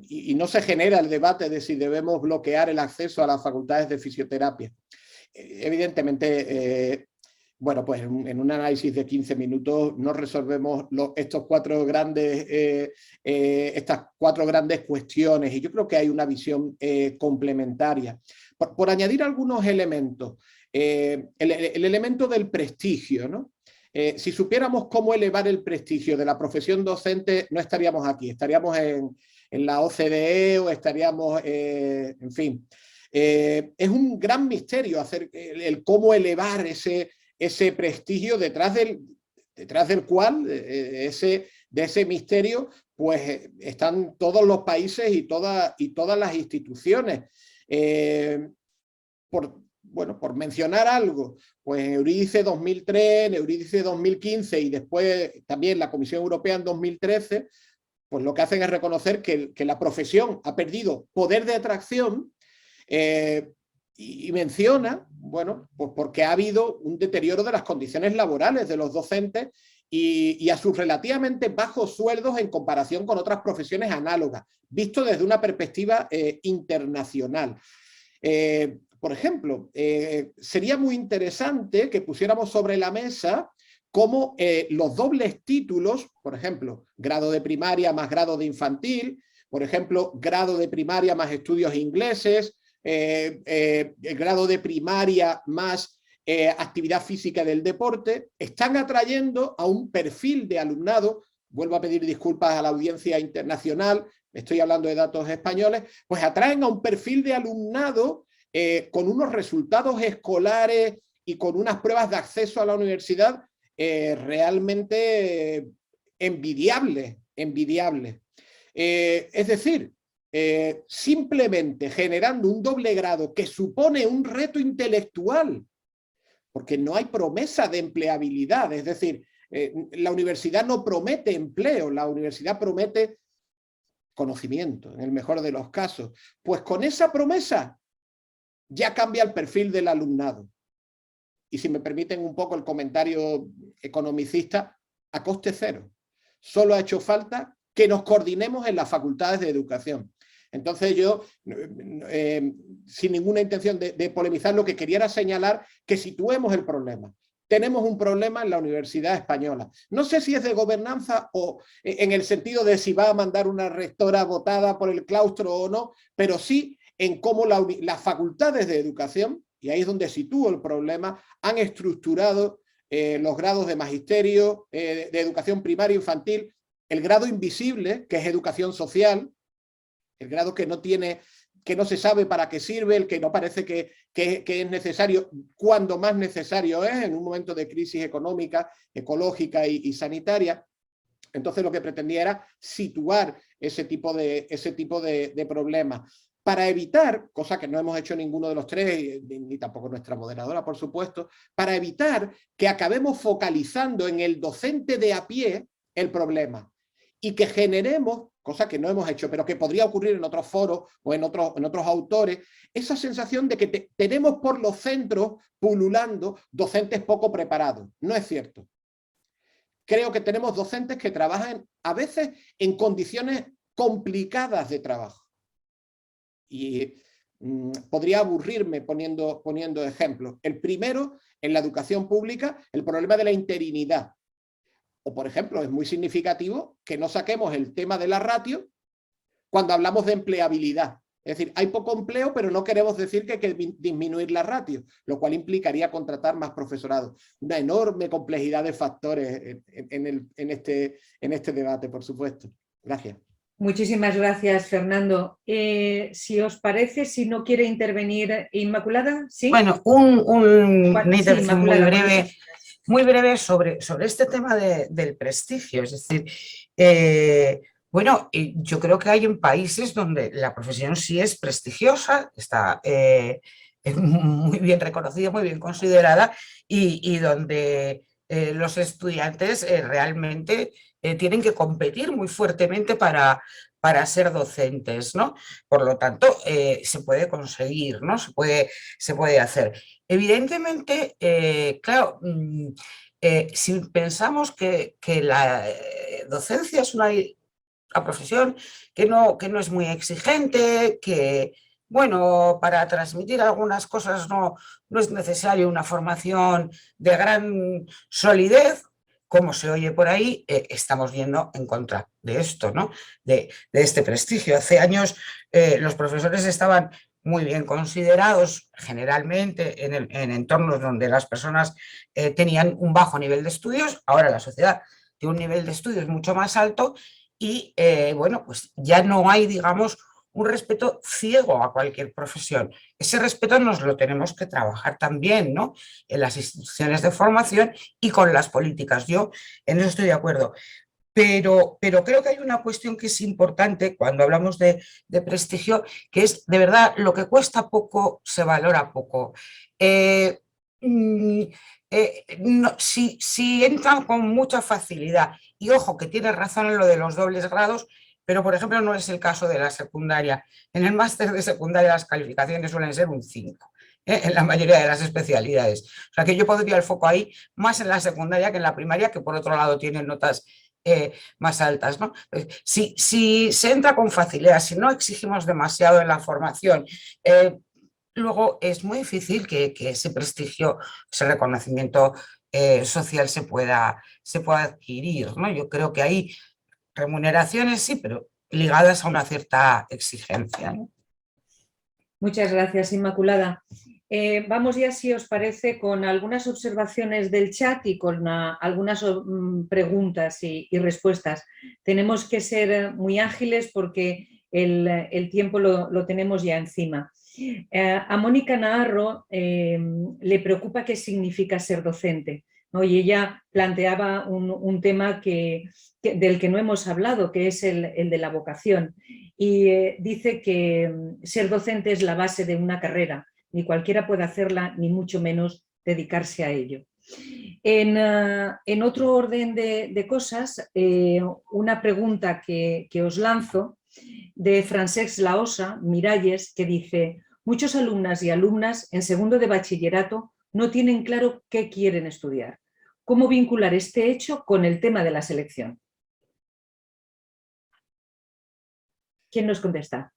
Y no se genera el debate de si debemos bloquear el acceso a las facultades de fisioterapia. Evidentemente, bueno, pues en un análisis de 15 minutos no resolvemos estas cuatro grandes cuestiones y yo creo que hay una visión complementaria. Por añadir algunos elementos, el elemento del prestigio, ¿no? Si supiéramos cómo elevar el prestigio de la profesión docente, no estaríamos aquí, estaríamos en la OCDE o estaríamos, en fin. Es un gran misterio hacer el cómo elevar ese prestigio detrás del cual, de ese misterio, pues están todos los países y todas las instituciones. Por mencionar algo, pues en Eurídice 2003, en Eurídice 2015 y después también la Comisión Europea en 2013, pues lo que hacen es reconocer que la profesión ha perdido poder de atracción y menciona, bueno, pues porque ha habido un deterioro de las condiciones laborales de los docentes y a sus relativamente bajos sueldos en comparación con otras profesiones análogas, visto desde una perspectiva internacional. Por ejemplo, sería muy interesante que pusiéramos sobre la mesa cómo los dobles títulos, por ejemplo, grado de primaria más grado de infantil, por ejemplo, grado de primaria más estudios ingleses, el grado de primaria más actividad física del deporte, están atrayendo a un perfil de alumnado, vuelvo a pedir disculpas a la audiencia internacional, estoy hablando de datos españoles, pues atraen a un perfil de alumnado con unos resultados escolares y con unas pruebas de acceso a la universidad realmente envidiables. Es decir, simplemente generando un doble grado que supone un reto intelectual, porque no hay promesa de empleabilidad, es decir, la universidad no promete empleo, la universidad promete conocimiento, en el mejor de los casos. Pues con esa promesa ya cambia el perfil del alumnado. Y si me permiten un poco el comentario economicista, a coste cero. Solo ha hecho falta que nos coordinemos en las facultades de educación. Entonces yo, sin ninguna intención de polemizar, lo que quería era señalar que situemos el problema. Tenemos un problema en la Universidad Española. No sé si es de gobernanza o en el sentido de si va a mandar una rectora votada por el claustro o no, pero sí en cómo las facultades de educación, y ahí es donde sitúo el problema, han estructurado los grados de magisterio, de educación primaria infantil, el grado invisible, que es educación social, el grado que no se sabe para qué sirve, el que no parece que es necesario, cuando más necesario es, en un momento de crisis económica, ecológica y sanitaria. Entonces lo que pretendía era situar ese tipo de problemas para evitar, cosa que no hemos hecho ninguno de los tres, ni tampoco nuestra moderadora, por supuesto, para evitar que acabemos focalizando en el docente de a pie el problema y que generemos, cosa que no hemos hecho, pero que podría ocurrir en otros foros o en otros autores, esa sensación de que tenemos por los centros pululando docentes poco preparados. No es cierto. Creo que tenemos docentes que trabajan a veces en condiciones complicadas de trabajo. Y podría aburrirme poniendo ejemplos. El primero, en la educación pública, el problema de la interinidad. O, por ejemplo, es muy significativo que no saquemos el tema de la ratio cuando hablamos de empleabilidad. Es decir, hay poco empleo, pero no queremos decir que hay que disminuir la ratio, lo cual implicaría contratar más profesorado. Una enorme complejidad de factores en este debate, por supuesto. Gracias. Muchísimas gracias, Fernando. Si os parece, si no quiere intervenir Inmaculada, ¿sí? Bueno, una intervención Inmaculada, muy breve sobre este tema del prestigio. Es decir, bueno, yo creo que hay en países donde la profesión sí es prestigiosa, está muy bien reconocida, muy bien considerada y donde los estudiantes realmente tienen que competir muy fuertemente para ser docentes, ¿no? Por lo tanto, se puede conseguir, ¿no? Se puede hacer. Evidentemente, claro, si pensamos que la docencia es una profesión que no es muy exigente, que, bueno, para transmitir algunas cosas no es necesaria una formación de gran solidez, como se oye por ahí, estamos yendo en contra de esto, ¿no? De este prestigio. Hace años los profesores estaban muy bien considerados generalmente en entornos donde las personas tenían un bajo nivel de estudios. Ahora la sociedad tiene un nivel de estudios mucho más alto y, bueno, pues ya no hay, digamos, un respeto ciego a cualquier profesión. Ese respeto nos lo tenemos que trabajar también, ¿no? En las instituciones de formación y con las políticas. Yo en eso estoy de acuerdo. Pero creo que hay una cuestión que es importante cuando hablamos de prestigio, que es, de verdad, lo que cuesta poco se valora poco. No, si entran con mucha facilidad, y ojo, que tienes razón en lo de los dobles grados, pero por ejemplo no es el caso de la secundaria. En el máster de secundaria las calificaciones suelen ser un 5, en la mayoría de las especialidades. O sea que yo pondría el foco ahí más en la secundaria que en la primaria, que por otro lado tienen notas más altas, ¿no? Si se entra con facilidad, si no exigimos demasiado en la formación, luego es muy difícil que ese prestigio, ese reconocimiento social se pueda adquirir, ¿no? Yo creo que hay remuneraciones, sí, pero ligadas a una cierta exigencia, ¿no? Muchas gracias, Inmaculada. Vamos ya, si os parece, con algunas observaciones del chat y con algunas preguntas y respuestas. Tenemos que ser muy ágiles porque el tiempo lo tenemos ya encima. A Mónica Naharro le preocupa qué significa ser docente, ¿no? Y ella planteaba un tema del que no hemos hablado, que es el de la vocación. Y dice que ser docente es la base de una carrera, ni cualquiera puede hacerla, ni mucho menos dedicarse a ello. En otro orden de cosas, una pregunta que os lanzo de Francesc Laosa Miralles, que dice: muchos alumnas y alumnas en segundo de bachillerato no tienen claro qué quieren estudiar. ¿Cómo vincular este hecho con el tema de la selección? ¿Quién nos contesta?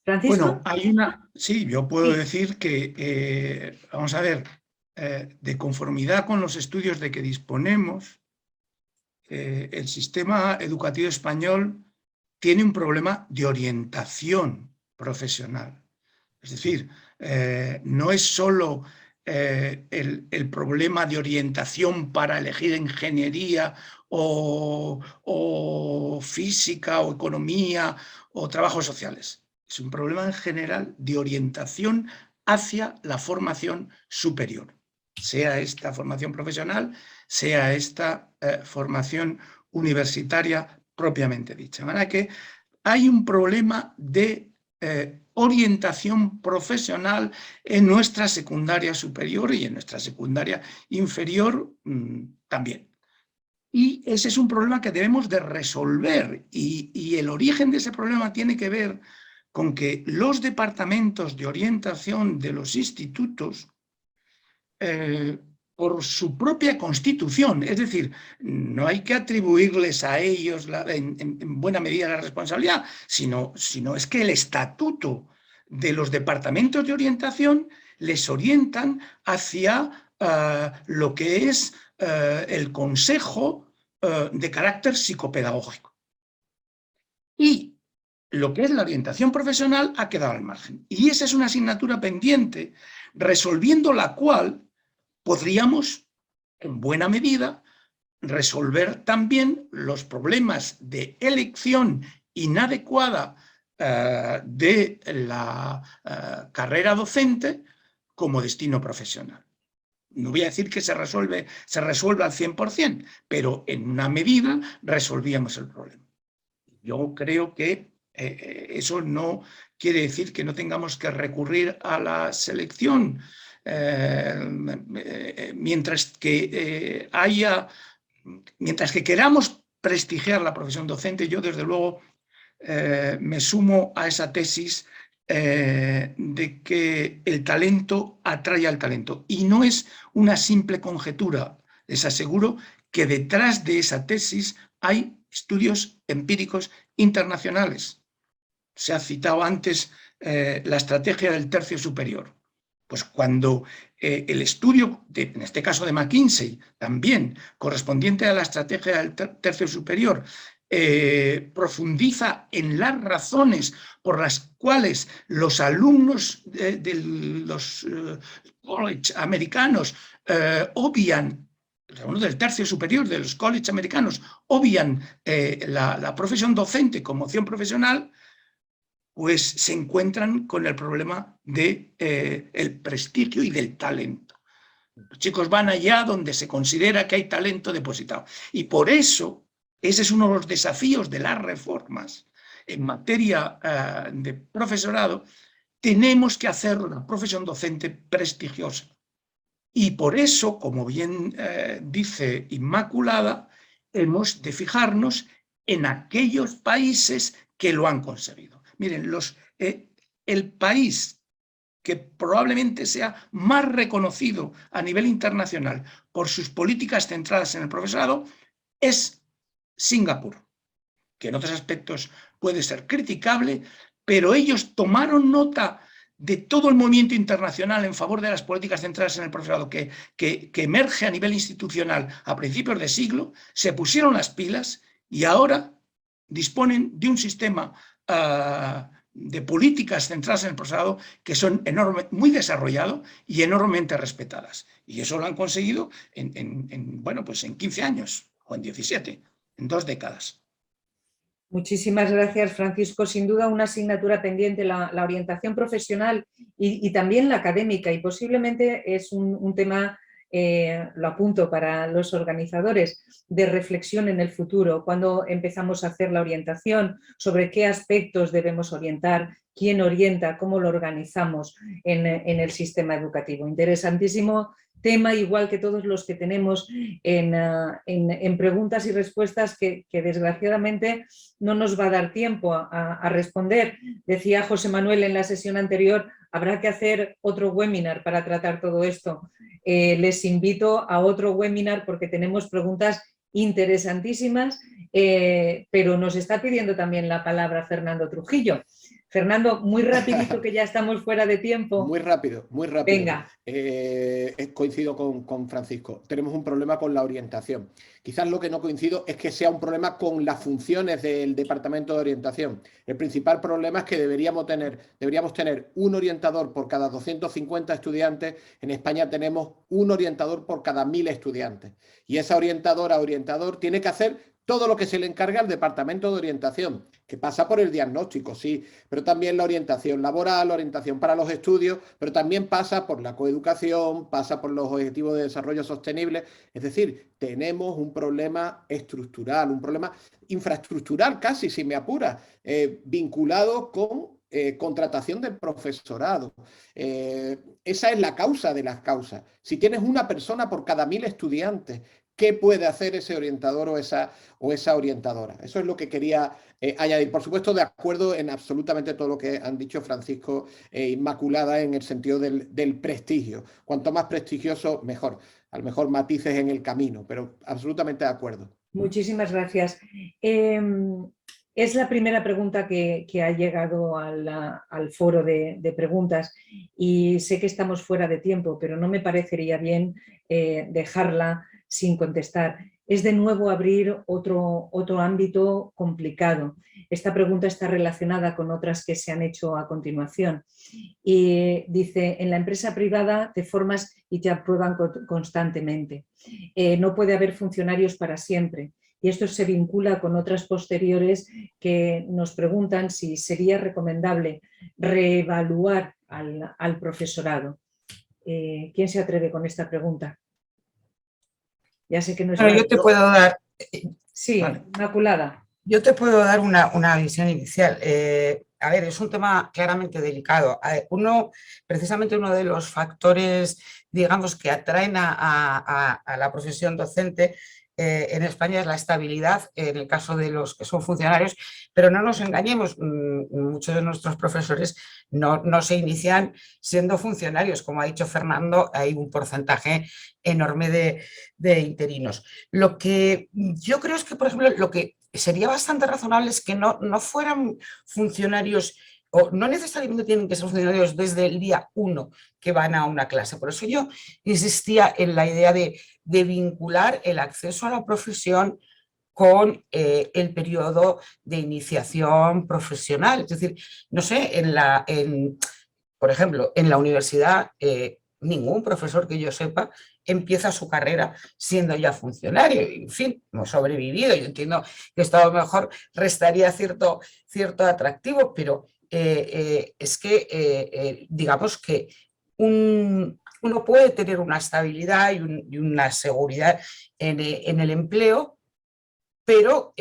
¿Francisco? Bueno, sí, yo puedo decir que, vamos a ver, de conformidad con los estudios de que disponemos, el sistema educativo español tiene un problema de orientación profesional. Es decir, no es solo el problema de orientación para elegir ingeniería o física o economía o trabajos sociales. Es un problema en general de orientación hacia la formación superior, sea esta formación profesional, sea esta formación universitaria propiamente dicha. De manera que hay un problema de orientación profesional en nuestra secundaria superior y en nuestra secundaria inferior también. Y ese es un problema que debemos de resolver y el origen de ese problema tiene que ver con que los departamentos de orientación de los institutos, por su propia constitución, es decir, no hay que atribuirles a ellos en buena medida la responsabilidad, sino es que el estatuto de los departamentos de orientación les orientan hacia lo que es el consejo de carácter psicopedagógico. Y lo que es la orientación profesional ha quedado al margen. Y esa es una asignatura pendiente, resolviendo la cual podríamos, en buena medida, resolver también los problemas de elección inadecuada de la carrera docente como destino profesional. No voy a decir que se resuelva al 100%, pero en una medida resolvíamos el problema. Yo creo que eso no quiere decir que no tengamos que recurrir a la selección, mientras que queramos prestigiar la profesión docente. Yo desde luego me sumo a esa tesis de que el talento atrae al talento, y no es una simple conjetura. Les aseguro que detrás de esa tesis hay estudios empíricos internacionales. Se ha citado antes la estrategia del tercio superior. Pues cuando el estudio, en este caso de McKinsey, también correspondiente a la estrategia del tercio superior, profundiza en las razones por las cuales los alumnos de los college americanos obvian, los alumnos del tercio superior de los college americanos obvian la profesión docente como opción profesional, pues se encuentran con el problema del prestigio y del talento. Los chicos van allá donde se considera que hay talento depositado. Y por eso, ese es uno de los desafíos de las reformas en materia de profesorado. Tenemos que hacer la profesión docente prestigiosa. Y por eso, como bien dice Inmaculada, hemos de fijarnos en aquellos países que lo han conseguido. Miren, el país que probablemente sea más reconocido a nivel internacional por sus políticas centradas en el profesorado es Singapur, que en otros aspectos puede ser criticable, pero ellos tomaron nota de todo el movimiento internacional en favor de las políticas centradas en el profesorado que emerge a nivel institucional a principios de siglo, se pusieron las pilas y ahora disponen de un sistema de políticas centradas en el profesorado que son muy desarrollados y enormemente respetadas. Y eso lo han conseguido pues en 15 años o en 17, en 2 décadas. Muchísimas gracias, Francisco. Sin duda una asignatura pendiente, la orientación profesional y también la académica, y posiblemente es un tema, lo apunto para los organizadores, de reflexión en el futuro, cuando empezamos a hacer la orientación, sobre qué aspectos debemos orientar, quién orienta, cómo lo organizamos en el sistema educativo. Interesantísimo tema, igual que todos los que tenemos en preguntas y respuestas que desgraciadamente no nos va a dar tiempo a responder. Decía José Manuel en la sesión anterior, habrá que hacer otro webinar para tratar todo esto. Les invito a otro webinar porque tenemos preguntas interesantísimas, pero nos está pidiendo también la palabra Fernando Trujillo. Fernando, muy rapidito que ya estamos fuera de tiempo. Muy rápido, muy rápido. Venga. Coincido con Francisco. Tenemos un problema con la orientación. Quizás lo que no coincido es que sea un problema con las funciones del Departamento de Orientación. El principal problema es que deberíamos tener un orientador por cada 250 estudiantes. En España tenemos un orientador por cada 1000 estudiantes. Y esa orientadora o orientador tiene que hacer todo lo que se le encarga al Departamento de Orientación, que pasa por el diagnóstico, sí, pero también la orientación laboral, la orientación para los estudios, pero también pasa por la coeducación, pasa por los objetivos de desarrollo sostenible. Es decir, tenemos un problema estructural, un problema infraestructural casi, si me apura, vinculado con contratación de profesorado. Esa es la causa de las causas. Si tienes una persona por cada 1000 estudiantes, ¿qué puede hacer ese orientador o esa orientadora? Eso es lo que quería añadir. Por supuesto, de acuerdo en absolutamente todo lo que han dicho Francisco e Inmaculada en el sentido del prestigio. Cuanto más prestigioso, mejor. A lo mejor matices en el camino, pero absolutamente de acuerdo. Muchísimas gracias. Es la primera pregunta que ha llegado al foro de preguntas y sé que estamos fuera de tiempo, pero no me parecería bien dejarla sin contestar. Es de nuevo abrir otro ámbito complicado. Esta pregunta está relacionada con otras que se han hecho a continuación. Y dice, en la empresa privada te formas y te aprueban constantemente. No puede haber funcionarios para siempre. Y esto se vincula con otras posteriores que nos preguntan si sería recomendable reevaluar al profesorado. ¿Quién se atreve con esta pregunta? Ya sé que no es... Bueno, yo te puedo dar... Sí, Vale. Inmaculada. Yo te puedo dar una visión inicial. A ver, es un tema claramente delicado. Precisamente uno de los factores, digamos, que atraen a la profesión docente en España es la estabilidad, en el caso de los que son funcionarios, pero no nos engañemos, muchos de nuestros profesores no se inician siendo funcionarios. Como ha dicho Fernando, hay un porcentaje enorme de interinos. Lo que yo creo es que, por ejemplo, lo que sería bastante razonable es que no fueran funcionarios, o no necesariamente tienen que ser funcionarios desde el día 1 que van a una clase. Por eso yo insistía en la idea de vincular el acceso a la profesión con el periodo de iniciación profesional. Es decir, no sé, por ejemplo, en la universidad ningún profesor que yo sepa empieza su carrera siendo ya funcionario. En fin, hemos sobrevivido. Yo entiendo que esto a lo mejor restaría cierto atractivo, pero es que digamos que uno puede tener una estabilidad y una seguridad en el empleo, pero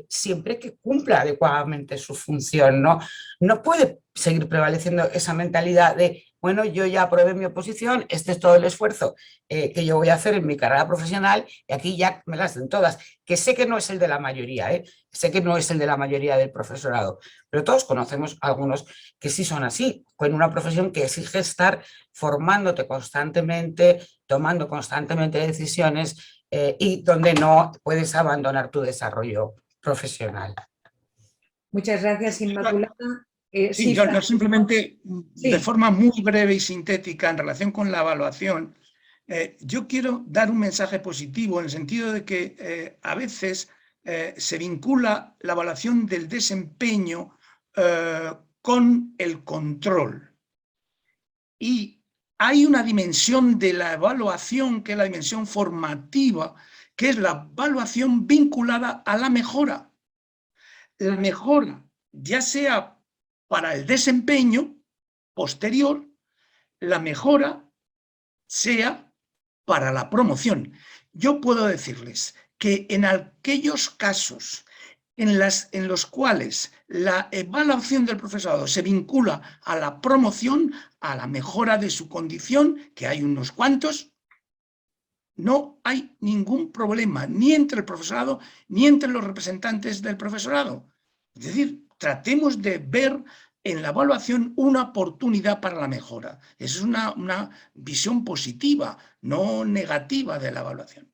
siempre que cumpla adecuadamente su función, ¿no? No puede seguir prevaleciendo esa mentalidad de, bueno, yo ya aprobé mi oposición, este es todo el esfuerzo que yo voy a hacer en mi carrera profesional y aquí ya me las den todas, que sé que no es el de la mayoría, sé que no es el de la mayoría del profesorado, pero todos conocemos algunos que sí son así, con una profesión que exige estar formándote constantemente, tomando constantemente decisiones, y donde no puedes abandonar tu desarrollo profesional. Muchas gracias, Inmaculada. Sí, yo simplemente, sí, de forma muy breve y sintética, en relación con la evaluación, yo quiero dar un mensaje positivo en el sentido de que a veces se vincula la evaluación del desempeño con el control. Y hay una dimensión de la evaluación, que es la dimensión formativa, que es la evaluación vinculada a la mejora. La mejora, ya sea para el desempeño posterior, la mejora sea para la promoción. Yo puedo decirles que en aquellos casos en los cuales la evaluación del profesorado se vincula a la promoción, a la mejora de su condición, que hay unos cuantos, no hay ningún problema ni entre el profesorado ni entre los representantes del profesorado. Es decir, tratemos de ver en la evaluación una oportunidad para la mejora. Es una visión positiva, no negativa de la evaluación.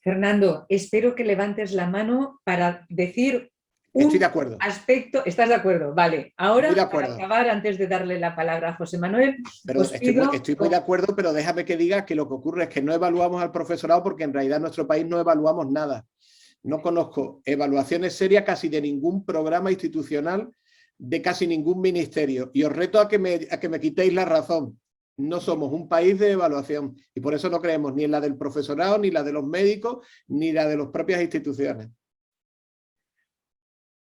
Fernando, espero que levantes la mano para decir Estoy de acuerdo. Aspecto. ¿Estás de acuerdo? Vale. Ahora, Estoy de acuerdo. para acabar, antes de darle la palabra a José Manuel, pero estoy muy de acuerdo, pero déjame que diga que lo que ocurre es que no evaluamos al profesorado porque en realidad en nuestro país no evaluamos nada. No conozco evaluaciones serias casi de ningún programa institucional, de casi ningún ministerio. Y os reto a que me quitéis la razón. No somos un país de evaluación y por eso no creemos ni en la del profesorado, ni la de los médicos, ni la de las propias instituciones.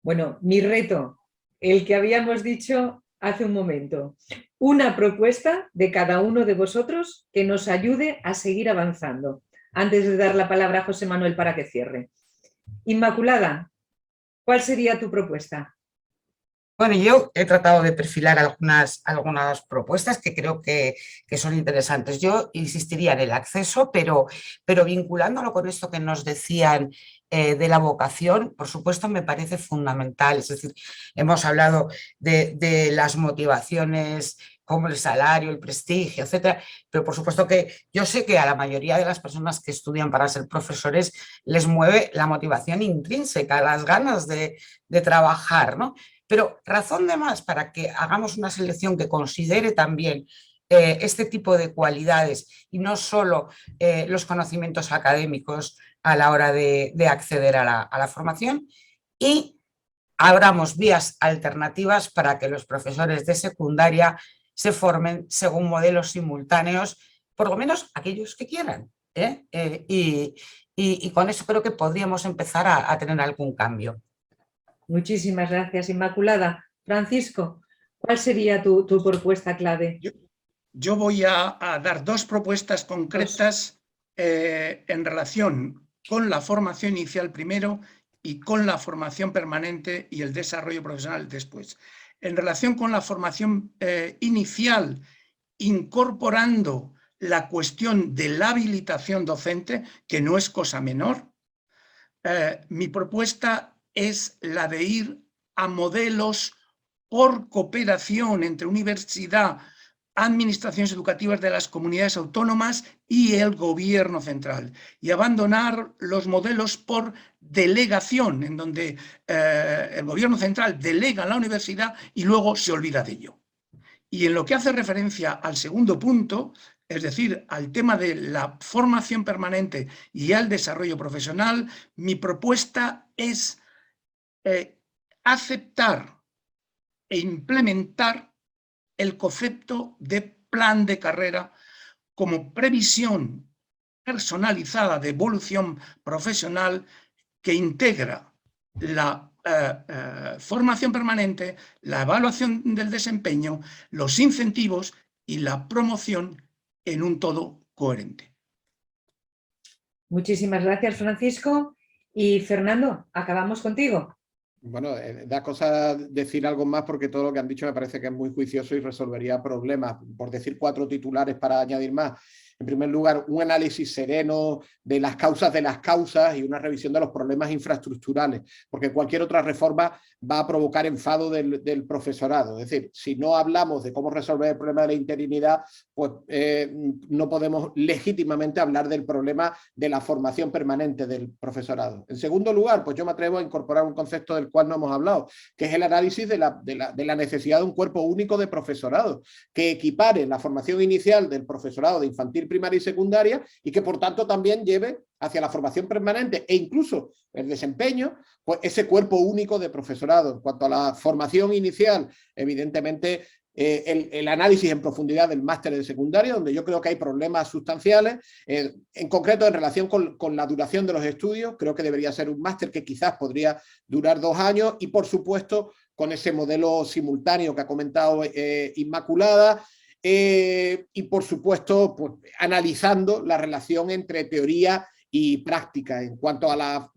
Bueno, mi reto, el que habíamos dicho hace un momento. Una propuesta de cada uno de vosotros que nos ayude a seguir avanzando. Antes de dar la palabra a José Manuel para que cierre. Inmaculada, ¿cuál sería tu propuesta? Bueno, yo he tratado de perfilar algunas propuestas que creo que son interesantes. Yo insistiría en el acceso, pero vinculándolo con esto que nos decían de la vocación, por supuesto me parece fundamental. Es decir, hemos hablado de las motivaciones como el salario, el prestigio, etcétera, pero por supuesto que yo sé que a la mayoría de las personas que estudian para ser profesores les mueve la motivación intrínseca, las ganas de trabajar, ¿no? Pero razón de más para que hagamos una selección que considere también este tipo de cualidades y no solo los conocimientos académicos a la hora de acceder a la formación, y abramos vías alternativas para que los profesores de secundaria se formen según modelos simultáneos, por lo menos aquellos que quieran. Y con eso creo que podríamos empezar a tener algún cambio. Muchísimas gracias, Inmaculada. Francisco, ¿cuál sería tu propuesta clave? Yo voy a dar dos propuestas concretas en relación con la formación inicial primero y con la formación permanente y el desarrollo profesional después. En relación con la formación inicial, incorporando la cuestión de la habilitación docente, que no es cosa menor, mi propuesta es la de ir a modelos por cooperación entre universidad, administraciones educativas de las comunidades autónomas y el gobierno central, y abandonar los modelos por delegación, en donde el gobierno central delega a la universidad y luego se olvida de ello. Y en lo que hace referencia al segundo punto, es decir, al tema de la formación permanente y al desarrollo profesional, mi propuesta es aceptar e implementar el concepto de plan de carrera como previsión personalizada de evolución profesional que integra la formación permanente, la evaluación del desempeño, los incentivos y la promoción en un todo coherente. Muchísimas gracias, Francisco. Y Fernando, acabamos contigo. Bueno, da cosa decir algo más porque todo lo que han dicho me parece que es muy juicioso y resolvería problemas. Por decir 4 titulares para añadir más. En primer lugar, un análisis sereno de las causas y una revisión de los problemas infraestructurales, porque cualquier otra reforma va a provocar enfado del profesorado. Es decir, si no hablamos de cómo resolver el problema de la interinidad, pues no podemos legítimamente hablar del problema de la formación permanente del profesorado. En segundo lugar, pues yo me atrevo a incorporar un concepto del cual no hemos hablado, que es el análisis de la necesidad de un cuerpo único de profesorado, que equipare la formación inicial del profesorado de infantil, primaria y secundaria, y que por tanto también lleve hacia la formación permanente e incluso el desempeño, pues ese cuerpo único de profesorado. En cuanto a la formación inicial, evidentemente el análisis en profundidad del máster de secundaria, donde yo creo que hay problemas sustanciales, en concreto en relación con la duración de los estudios. Creo que debería ser un máster que quizás podría durar 2 años, y por supuesto con ese modelo simultáneo que ha comentado Inmaculada, y por supuesto pues, analizando la relación entre teoría y práctica. En cuanto a la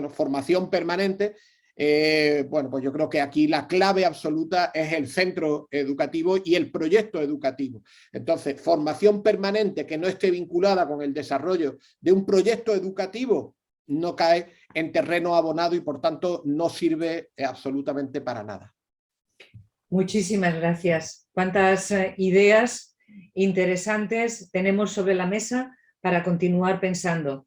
formación permanente, bueno, pues yo creo que aquí la clave absoluta es el centro educativo y el proyecto educativo. Entonces, formación permanente que no esté vinculada con el desarrollo de un proyecto educativo no cae en terreno abonado y por tanto no sirve absolutamente para nada. Muchísimas gracias. Cuántas ideas interesantes tenemos sobre la mesa para continuar pensando.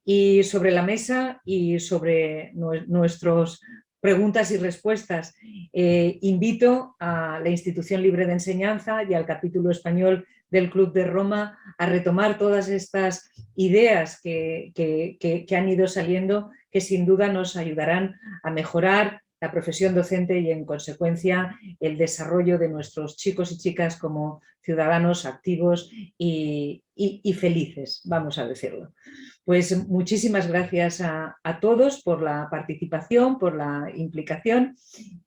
Y sobre la mesa y sobre nuestras preguntas y respuestas, invito a la Institución Libre de Enseñanza y al capítulo español del Club de Roma a retomar todas estas ideas que han ido saliendo, que sin duda nos ayudarán a mejorar la profesión docente y, en consecuencia, el desarrollo de nuestros chicos y chicas como ciudadanos activos y felices, vamos a decirlo. Pues muchísimas gracias a todos por la participación, por la implicación.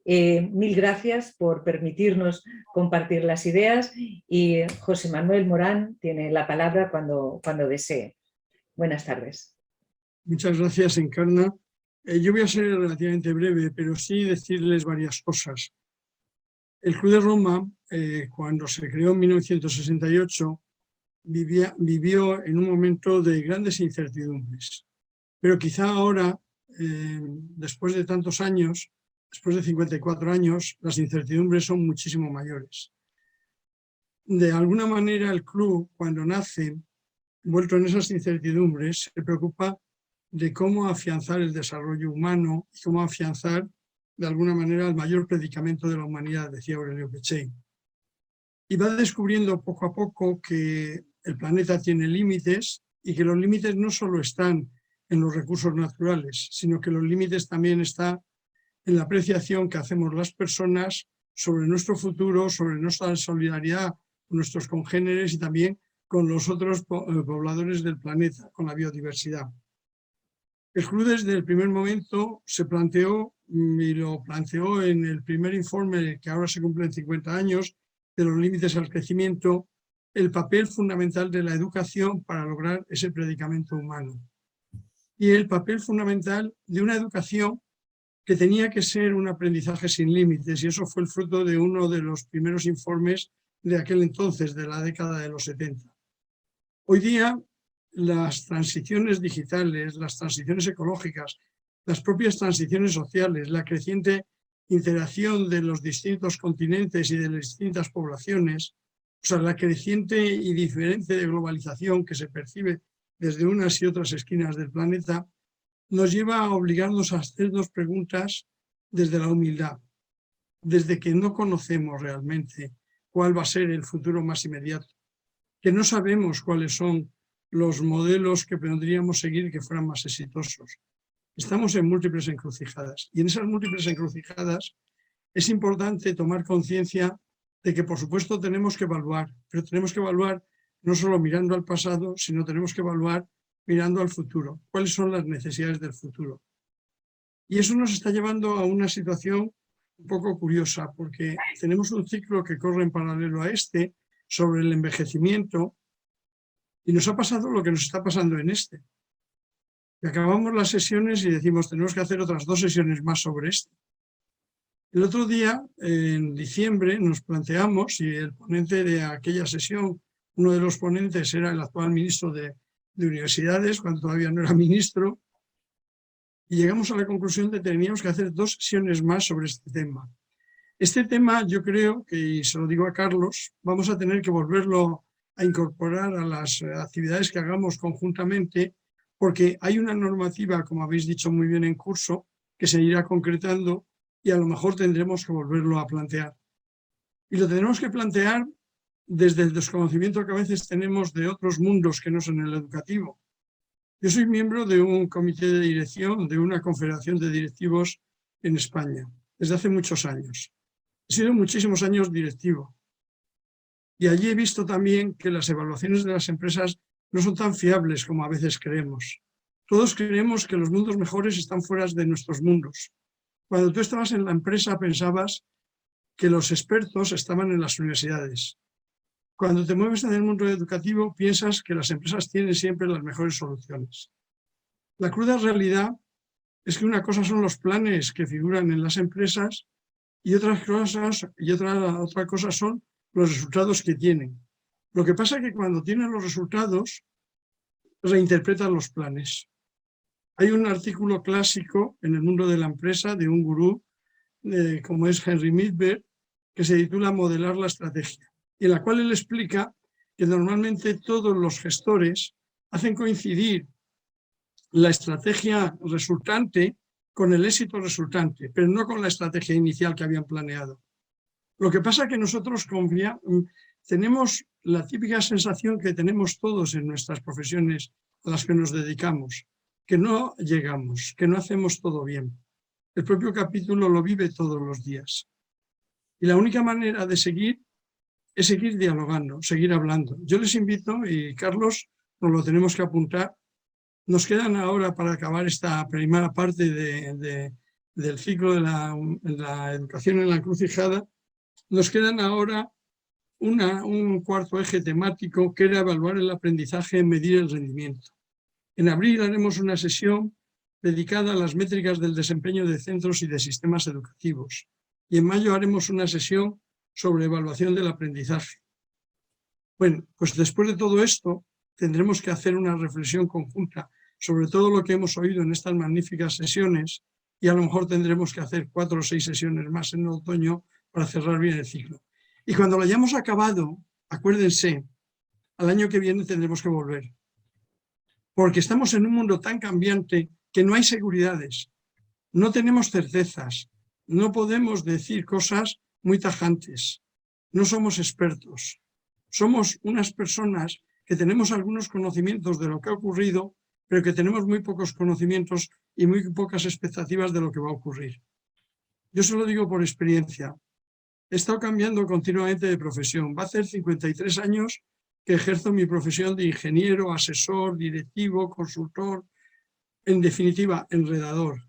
Mil gracias por permitirnos compartir las ideas, y José Manuel Morán tiene la palabra cuando desee. Buenas tardes. Muchas gracias, Encarna. Yo voy a ser relativamente breve, pero sí decirles varias cosas. El Club de Roma, cuando se creó en 1968, vivió en un momento de grandes incertidumbres. Pero quizá ahora, después de tantos años, después de 54 años, las incertidumbres son muchísimo mayores. De alguna manera el club, cuando nace, envuelto en esas incertidumbres, se preocupa de cómo afianzar el desarrollo humano y cómo afianzar, de alguna manera, el mayor predicamento de la humanidad, decía Aurelio Peccei. Y va descubriendo poco a poco que el planeta tiene límites y que los límites no solo están en los recursos naturales, sino que los límites también están en la apreciación que hacemos las personas sobre nuestro futuro, sobre nuestra solidaridad con nuestros congéneres y también con los otros pobladores del planeta, con la biodiversidad. El club desde el primer momento se planteó, y lo planteó en el primer informe, que ahora se cumplen 50 años, de los límites al crecimiento, el papel fundamental de la educación para lograr ese predicamento humano. Y el papel fundamental de una educación que tenía que ser un aprendizaje sin límites, y eso fue el fruto de uno de los primeros informes de aquel entonces, de la década de los 70. Hoy día, las transiciones digitales, las transiciones ecológicas, las propias transiciones sociales, la creciente interacción de los distintos continentes y de las distintas poblaciones, o sea, la creciente y diferente globalización que se percibe desde unas y otras esquinas del planeta, nos lleva a obligarnos a hacernos preguntas desde la humildad, desde que no conocemos realmente cuál va a ser el futuro más inmediato, que no sabemos cuáles son los modelos que podríamos seguir que fueran más exitosos. Estamos en múltiples encrucijadas y en esas múltiples encrucijadas es importante tomar conciencia de que por supuesto tenemos que evaluar, pero tenemos que evaluar no solo mirando al pasado, sino tenemos que evaluar mirando al futuro. ¿Cuáles son las necesidades del futuro? Y eso nos está llevando a una situación un poco curiosa, porque tenemos un ciclo que corre en paralelo a este sobre el envejecimiento y nos ha pasado lo que nos está pasando en este. Y acabamos las sesiones y decimos, tenemos que hacer otras 2 sesiones más sobre esto. El otro día, en diciembre, nos planteamos, y el ponente de aquella sesión, uno de los ponentes era el actual ministro de Universidades, cuando todavía no era ministro, y llegamos a la conclusión de que teníamos que hacer 2 sesiones más sobre este tema. Este tema, yo creo que, y se lo digo a Carlos, vamos a tener que volverlo a incorporar a las actividades que hagamos conjuntamente, porque hay una normativa, como habéis dicho muy bien en curso, que se irá concretando y a lo mejor tendremos que volverlo a plantear. Y lo tendremos que plantear desde el desconocimiento que a veces tenemos de otros mundos que no son el educativo. Yo soy miembro de un comité de dirección de una confederación de directivos en España, desde hace muchos años. He sido muchísimos años directivo. Y allí he visto también que las evaluaciones de las empresas no son tan fiables como a veces creemos. Todos creemos que los mundos mejores están fuera de nuestros mundos. Cuando tú estabas en la empresa pensabas que los expertos estaban en las universidades. Cuando te mueves en el mundo educativo piensas que las empresas tienen siempre las mejores soluciones. La cruda realidad es que una cosa son los planes que figuran en las empresas y otra cosa son los resultados que tienen. Lo que pasa es que cuando tienen los resultados, reinterpretan los planes. Hay un artículo clásico en el mundo de la empresa de un gurú, como es Henry Midberg, que se titula Modelar la estrategia, en la cual él explica que normalmente todos los gestores hacen coincidir la estrategia resultante con el éxito resultante, pero no con la estrategia inicial que habían planeado. Lo que pasa es que nosotros tenemos la típica sensación que tenemos todos en nuestras profesiones a las que nos dedicamos, que no llegamos, que no hacemos todo bien. El propio capítulo lo vive todos los días. Y la única manera de seguir es seguir dialogando, seguir hablando. Yo les invito, y Carlos, nos lo tenemos que apuntar, nos quedan ahora para acabar esta primera parte del ciclo de la educación en la encrucijada, nos quedan ahora un cuarto eje temático que era evaluar el aprendizaje y medir el rendimiento. En abril haremos una sesión dedicada a las métricas del desempeño de centros y de sistemas educativos. Y en mayo haremos una sesión sobre evaluación del aprendizaje. Bueno, pues después de todo esto tendremos que hacer una reflexión conjunta sobre todo lo que hemos oído en estas magníficas sesiones y a lo mejor tendremos que hacer 4 o 6 sesiones más en el otoño para cerrar bien el ciclo. Y cuando lo hayamos acabado, acuérdense, al año que viene tendremos que volver. Porque estamos en un mundo tan cambiante que no hay seguridades, no tenemos certezas, no podemos decir cosas muy tajantes, no somos expertos. Somos unas personas que tenemos algunos conocimientos de lo que ha ocurrido, pero que tenemos muy pocos conocimientos y muy pocas expectativas de lo que va a ocurrir. Yo se lo digo por experiencia. He estado cambiando continuamente de profesión. Va a hacer 53 años que ejerzo mi profesión de ingeniero, asesor, directivo, consultor, en definitiva, enredador.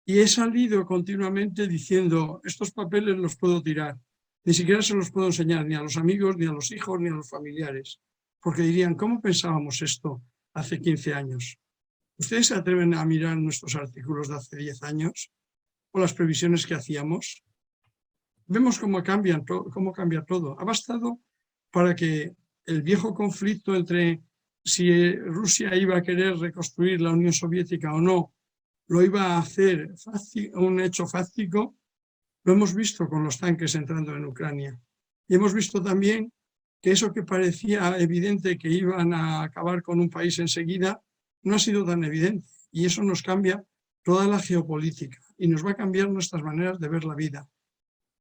Y he salido continuamente diciendo, estos papeles los puedo tirar. Ni siquiera se los puedo enseñar ni a los amigos, ni a los hijos, ni a los familiares. Porque dirían, ¿cómo pensábamos esto hace 15 años? ¿Ustedes se atreven a mirar nuestros artículos de hace 10 años? ¿O las previsiones que hacíamos? Vemos cómo cambia todo. Ha bastado para que el viejo conflicto entre si Rusia iba a querer reconstruir la Unión Soviética o no, lo iba a hacer un hecho fáctico. Lo hemos visto con los tanques entrando en Ucrania. Y hemos visto también que eso que parecía evidente que iban a acabar con un país enseguida, no ha sido tan evidente. Y eso nos cambia toda la geopolítica y nos va a cambiar nuestras maneras de ver la vida.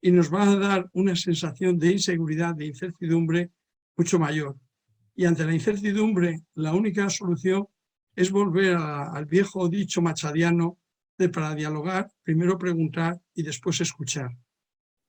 Y nos va a dar una sensación de inseguridad, de incertidumbre mucho mayor. Y ante la incertidumbre, la única solución es volver al viejo dicho machadiano de para dialogar, primero preguntar y después escuchar.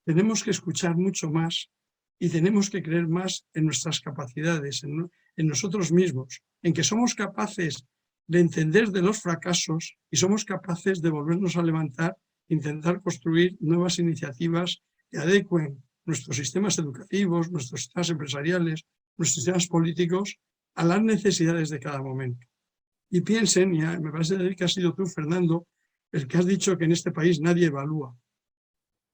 Tenemos que escuchar mucho más y tenemos que creer más en nuestras capacidades, en nosotros mismos, en que somos capaces de entender de los fracasos y somos capaces de volvernos a levantar, intentar construir nuevas iniciativas que adecuen nuestros sistemas educativos, nuestros sistemas empresariales, nuestros sistemas políticos a las necesidades de cada momento. Y piensen, y me parece que has sido tú, Fernando, el que has dicho que en este país nadie evalúa.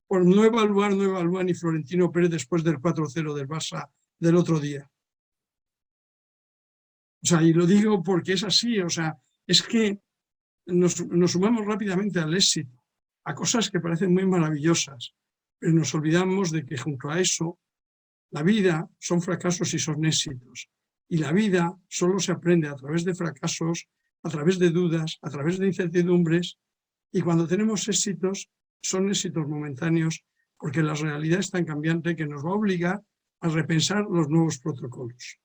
Por no evaluar, no evalúa ni Florentino Pérez después del 4-0 del Barça del otro día. O sea, y lo digo porque es así, o sea, es que nos sumamos rápidamente al éxito, a cosas que parecen muy maravillosas, pero nos olvidamos de que junto a eso, la vida son fracasos y son éxitos. Y la vida solo se aprende a través de fracasos, a través de dudas, a través de incertidumbres, y cuando tenemos éxitos, son éxitos momentáneos, porque la realidad es tan cambiante que nos va a obligar a repensar los nuevos protocolos.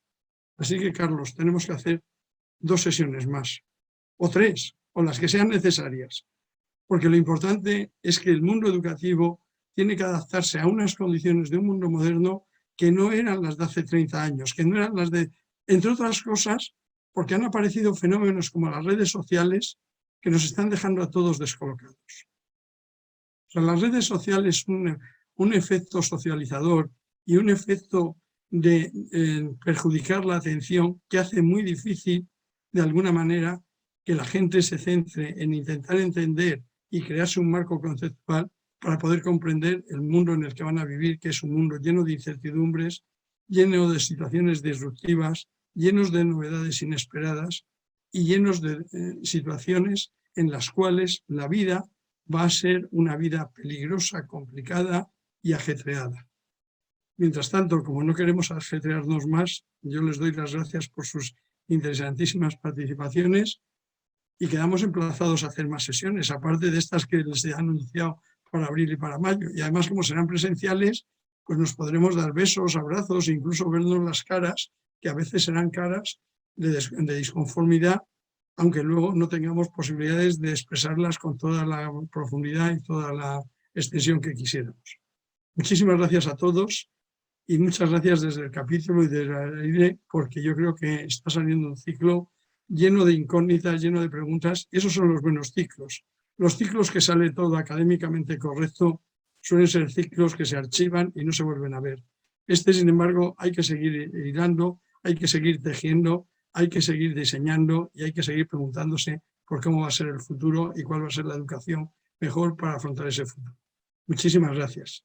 Así que, Carlos, tenemos que hacer 2 sesiones más, o 3, o las que sean necesarias, porque lo importante es que el mundo educativo tiene que adaptarse a unas condiciones de un mundo moderno que no eran las de hace 30 años, que no eran las de, entre otras cosas, porque han aparecido fenómenos como las redes sociales que nos están dejando a todos descolocados. O sea, las redes sociales son un efecto socializador y un efecto de perjudicar la atención que hace muy difícil, de alguna manera, que la gente se centre en intentar entender y crearse un marco conceptual para poder comprender el mundo en el que van a vivir, que es un mundo lleno de incertidumbres, lleno de situaciones disruptivas, llenos de novedades inesperadas y llenos de situaciones en las cuales la vida va a ser una vida peligrosa, complicada y ajetreada. Mientras tanto, como no queremos ajetrearnos más, yo les doy las gracias por sus interesantísimas participaciones y quedamos emplazados a hacer más sesiones, aparte de estas que les he anunciado para abril y para mayo. Y además, como serán presenciales, pues nos podremos dar besos, abrazos e incluso vernos las caras, que a veces serán caras de disconformidad, aunque luego no tengamos posibilidades de expresarlas con toda la profundidad y toda la extensión que quisiéramos. Muchísimas gracias a todos y muchas gracias desde el capítulo y desde la aire, porque yo creo que está saliendo un ciclo lleno de incógnitas, lleno de preguntas, y esos son los buenos ciclos. Los ciclos que sale todo académicamente correcto suelen ser ciclos que se archivan y no se vuelven a ver. Sin embargo, hay que seguir hilando, hay que seguir tejiendo, hay que seguir diseñando y hay que seguir preguntándose por cómo va a ser el futuro y cuál va a ser la educación mejor para afrontar ese futuro. Muchísimas gracias.